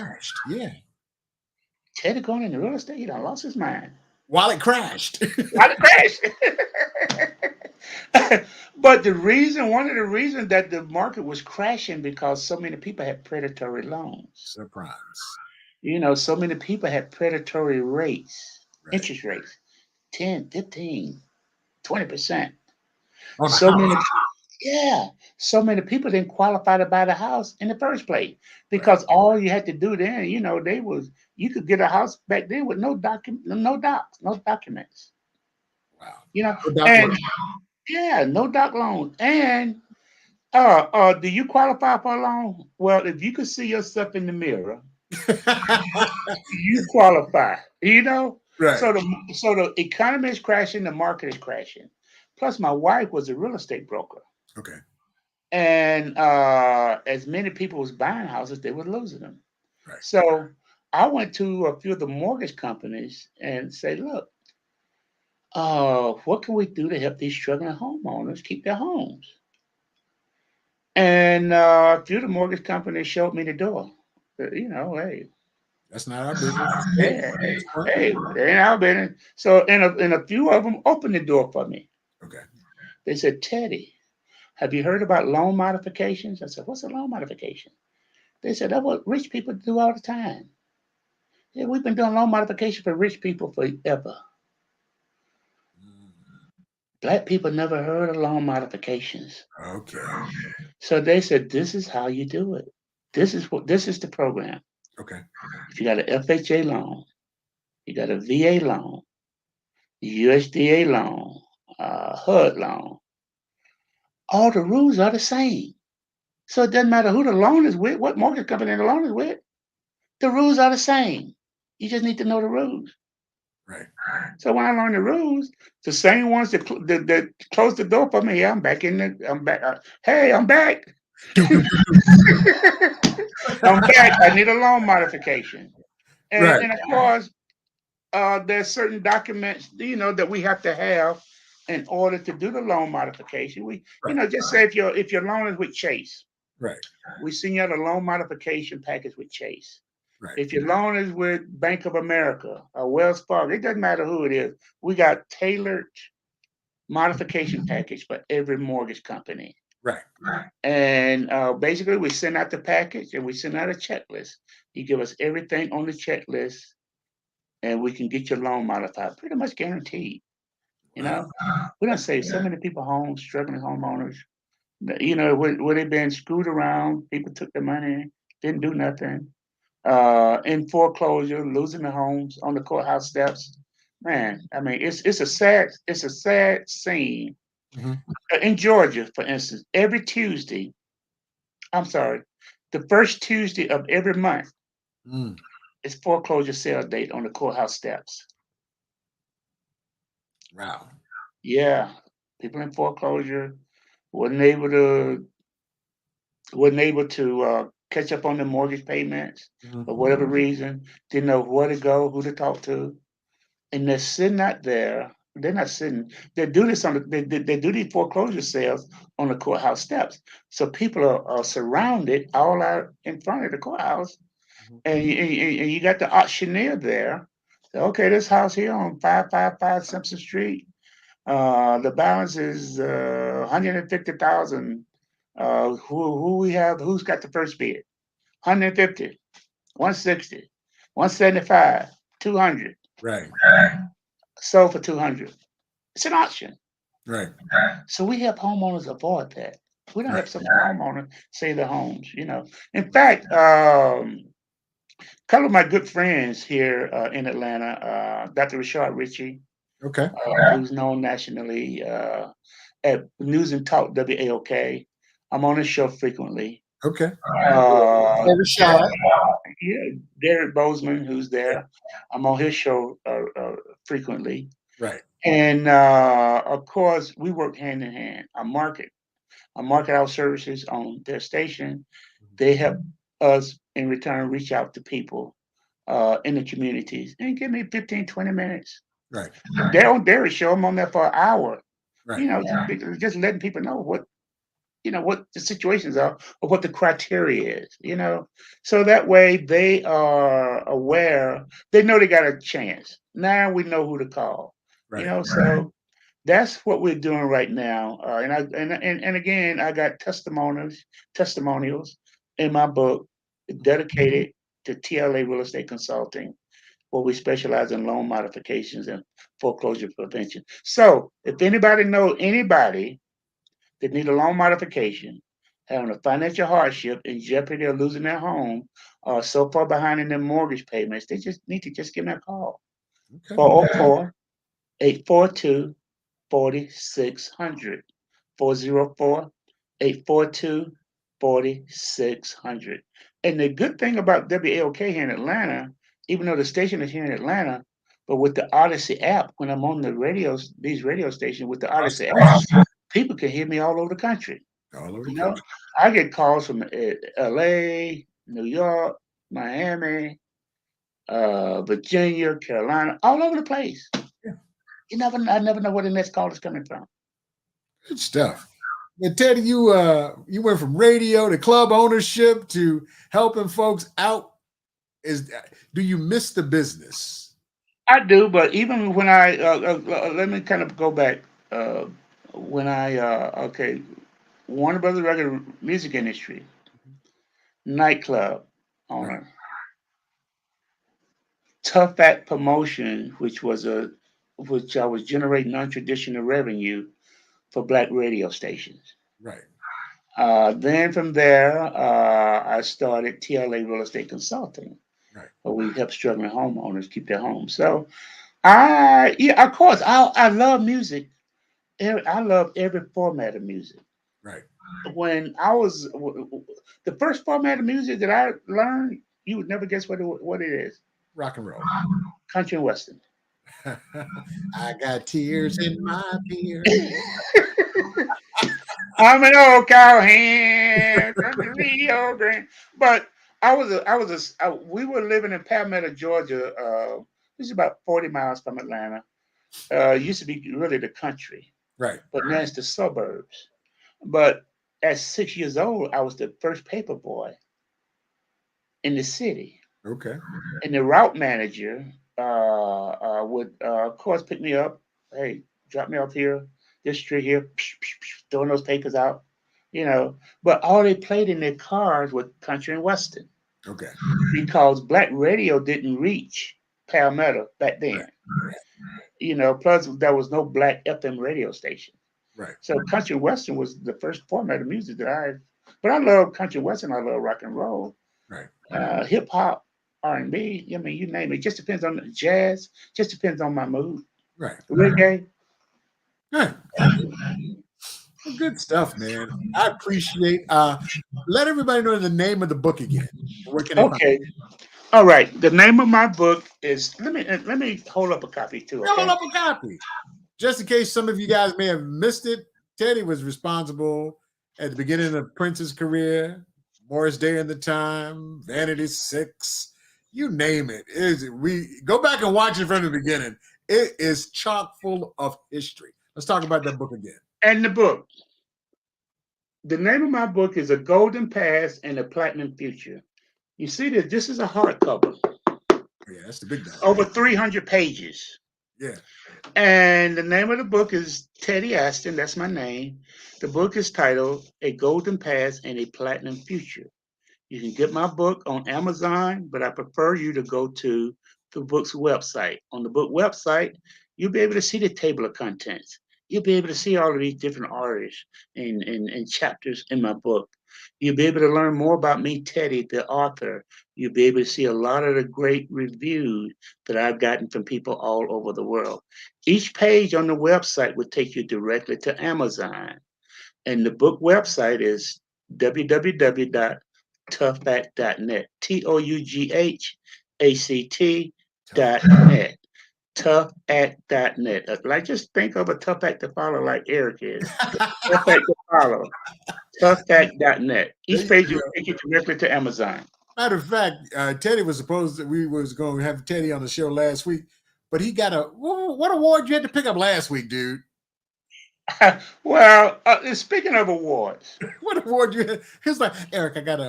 Yeah. Teddy going into real estate, he done lost his mind. While it crashed. But one of the reasons that the market was crashing because so many people had predatory loans. Surprise. So many people had predatory rates, interest rates, 10, 15, 20%. So many people didn't qualify to buy the house in the first place because all you had to do then, you could get a house back then with no documents. Wow. No doc loan. And do you qualify for a loan? Well, if you could see yourself in the mirror, you qualify. Right. So the economy is crashing, the market is crashing. Plus, my wife was a real estate broker. Okay. And as many people was buying houses, they were losing them. Right. So I went to a few of the mortgage companies and say, look, what can we do to help these struggling homeowners keep their homes? And a few of the mortgage companies showed me the door. Hey, that's not our business. Hey, they ain't our business. So, and a few of them opened the door for me. Okay. They said, Teddy, have you heard about loan modifications? I said, what's a loan modification? They said, that's what rich people do all the time. Yeah, we've been doing loan modification for rich people forever. Black people never heard of loan modifications. Okay. So they said, this is how you do it. This is the program. Okay. If you got an FHA loan, you got a VA loan, USDA loan, HUD loan, all the rules are the same. So it doesn't matter who the loan is with, what mortgage company the loan is with. The rules are the same. You just need to know the rules. Right. So when I learned the rules, the same ones that closed the door for me, yeah, I'm back in the. I'm back. Hey, I'm back. I'm back. I need a loan modification, Right. and of course, there's certain documents that we have to have in order to do the loan modification. We Right. just say if your loan is with Chase, Right. we send you out a loan modification package with Chase. Right. If your loan is with Bank of America or Wells Fargo, it doesn't matter who it is. We got tailored modification package for every mortgage company. Right. And basically, we send out the package and we send out a checklist. You give us everything on the checklist, and we can get your loan modified, pretty much guaranteed. You Wow. know, we don't save so many people home, struggling homeowners. Where they've been screwed around, people took the money, didn't do nothing. In foreclosure, losing the homes on the courthouse steps. Man, I mean, it's a sad scene. Mhm. In Georgia, for instance, every Tuesday, I'm sorry, the first Tuesday of every month Mm. is foreclosure sale date on the courthouse steps. Wow. Yeah, people in foreclosure wasn't able to wasn't able to catch up on the mortgage payments Mhm. for whatever reason. Didn't know where to go, who to talk to, and they're sitting out there. They're not sitting. They do this they do these foreclosure sales on the courthouse steps. So people are surrounded all out in front of the courthouse, Mhm. and you got the auctioneer there. So, okay, this house here on 555 Simpson Street. The balance is 150,000. Who we have? Who's got the first bid? 150, 160, 175, 200. Right. Sold for 200. It's an auction. Right. So we help homeowners avoid that. We don't Right. help some homeowners save their homes. In fact, a couple of my good friends here in Atlanta, Dr. Rashard Ritchie, Okay. who's known nationally at News and Talk WAOK. I'm on his show frequently. Okay. Uh, Over shot. yeah, Derek Bozeman, who's there. I'm on his show frequently. Right. And of course, we work hand in hand. I market our services on their station. They help us in return reach out to people in the communities and give me 15, 20 minutes. Right. They're on their show. I'm on there for an hour. Right. Just letting people know what the situations are or what the criteria is. So that way they are aware, they know they got a chance. Now we know who to call, Right. so that's what we're doing right now. And again, I got testimonials in my book dedicated to TLA Real Estate Consulting, where we specialize in loan modifications and foreclosure prevention. So if anybody knows anybody that need a loan modification, having a financial hardship, in jeopardy of losing their home, or so far behind in their mortgage payments, they just need to just give me a call. Okay. 404 842 4600. 404 842 4600. And the good thing about WAOK here in Atlanta, even though the station is here in Atlanta, but with the Odyssey app, when I'm on these radio stations with the Odyssey app, people can hear me all over the country. All over the You know, country. I get calls from LA, New York, Miami, Virginia, Carolina, all over the place. Yeah. I never know where the next call is coming from. Good stuff. And Teddy, you went from radio to club ownership to helping folks out. Do you miss the business? I do, but even when let me kind of go back. Uh, when okay, Warner Brothers record music industry, nightclub Right. owner, Tough Act Promotion, which I was generating non-traditional revenue for black radio stations. Right. Then from there, I started TLA Real Estate Consulting, Right. where we help struggling homeowners keep their homes. So yeah, of course, I love music. I love every format of music. Right. When I was the first format of music that I learned, you would never guess what it is. Rock and roll. Country and western. I got tears in my beer. I'm an old cowhand from the Rio Grande. But we were living in Palmetto, Georgia. This is about 40 miles from Atlanta. It used to be really the country, Right. but now it's the suburbs. But at 6 years old, I was the first paper boy in the city. Okay. And the route manager would, of course, pick me up. Hey, drop me off here, this street here, throwing those papers out, you know. But all they played in their cars was country and western Okay. because black radio didn't reach Palmetto back then. Right. You know, plus there was no black FM radio station. Right. So country and western was the first format of music that but I love country and western. I love rock and roll, Right. hip hop, R&B. I mean, you name it. Just depends on the jazz. Just depends on my mood. Right. Reggae. Right. Good stuff, man. I appreciate. Let everybody know the name of the book again. Where can they find Okay. All right. The name of my book is. Let me hold up a copy too. it? Okay. Hold up a copy. Just in case some of you guys may have missed it, Teddy was responsible at the beginning of Prince's career, Morris Day and the Time, Vanity Six, you name it. We go back and watch it from the beginning. It is chock full of history. Let's talk about that book again. And the book. The name of my book is A Golden Past and a Platinum Future. You see that this is a hardcover, Yeah, that's the big dog. over 300 pages. Yeah. And the name of the book is Teddy Astin. That's my name. The book is titled A Golden Past and a Platinum Future. You can get my book on Amazon, but I prefer you to go to the book's website. On the book website, you'll be able to see the table of contents. You'll be able to see all of these different artists and chapters in my book. You'll be able to learn more about me, Teddy, the author. You'll be able to see a lot of the great reviews that I've gotten from people all over the world. Each page on the website will take you directly to Amazon. And the book website is www.toughfact.net. TOUGHACT.net. Toughact.net. Like, just think of a tough act to follow, like Eric is. Tough act to follow. Toughfact.net. Each page will take you directly to Amazon. Matter of fact, Teddy was supposed that we was going to have Teddy on the show last week, but he got what award you had to pick up last week, dude? Well, speaking of awards, What award you had? He was like, Eric, I got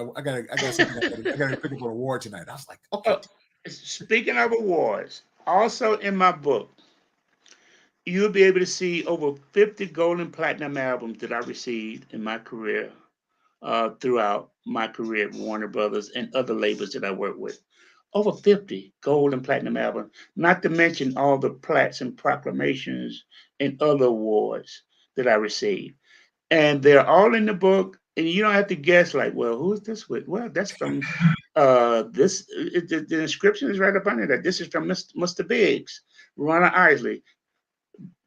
something. I got to pick up an award tonight. I was like, okay. Speaking of awards, also in my book, you'll be able to see over 50 gold and platinum albums that I received in my career, throughout my career at Warner Brothers and other labels that I work with. Over 50 gold and platinum albums, not to mention all the plats and proclamations and other awards that I received. And they're all in the book. And you don't have to guess, like, well, who's this with? Well, that's from the inscription is right up under that. This is from Mr. Biggs, Ronna Isley,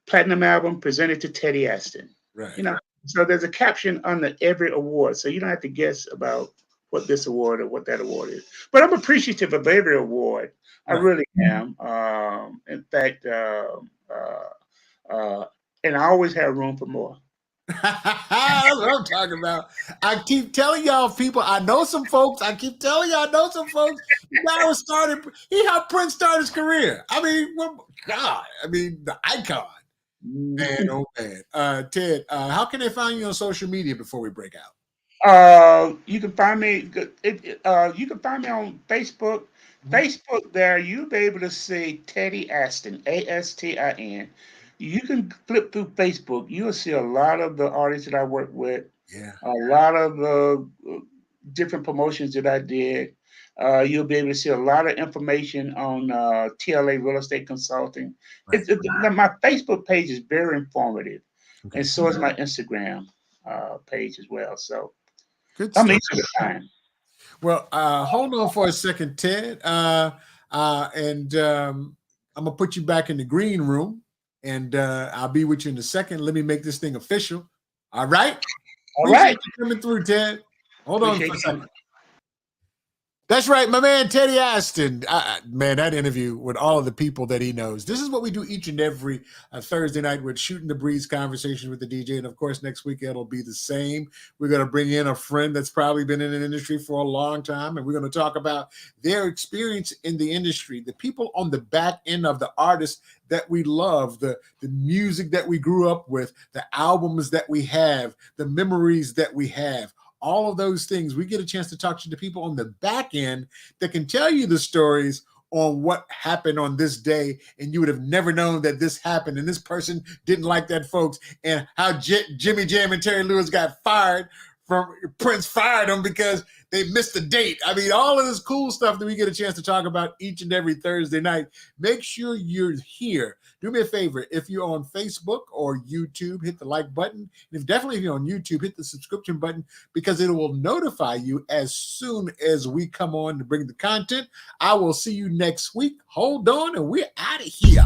platinum album presented to Teddy Astin. Right. You know, so there's a caption under every award. So you don't have to guess about what this award or what that award is. But I'm appreciative of every award. I really am. In fact, and I always have room for more. That's what I'm talking about. I keep telling y'all, people, I know some folks. I keep telling y'all, I know some folks. He helped Prince start his career. I mean, God, the icon. Man, oh man. Ted, how can they find you on social media before we break out? You can find me. You can find me on Facebook. Facebook, there you'll be able to see Teddy Astin, Astin. You can flip through Facebook. You'll see a lot of the artists that I work with. Yeah. A lot of the different promotions that I did. You'll be able to see a lot of information on TLA Real Estate Consulting. Right. My Facebook page is very informative, Okay. and so is my Instagram page as well. So good I'm stuff. easy to find. Well, hold on for a second, Ted. And I'm gonna put you back in the green room, and I'll be with you in a second. Let me make this thing official. All right. All Appreciate right. you coming through, Ted. Hold on for a Appreciate second. you. That's right, my man Teddy Astin. Man, that interview with all of the people that he knows. This is what we do each and every Thursday night with Shooting the Breeze conversations with the DJ. And of course, next week it'll be the same. We're going to bring in a friend that's probably been in an industry for a long time. And we're going to talk about their experience in the industry, the people on the back end of the artists that we love, the music that we grew up with, the albums that we have, the memories that we have. All of those things, we get a chance to talk to the people on the back end that can tell you the stories on what happened on this day, and you would have never known that this happened, and this person didn't like that, folks, and how Jimmy Jam and Terry Lewis got fired from Prince fired them because they missed the date. I mean, all of this cool stuff that we get a chance to talk about each and every Thursday night. Make sure you're here. Do me a favor. If you're on Facebook or YouTube, hit the like button. And if you're on YouTube, hit the subscription button because it will notify you as soon as we come on to bring the content. I will see you next week. Hold on, and we're out of here.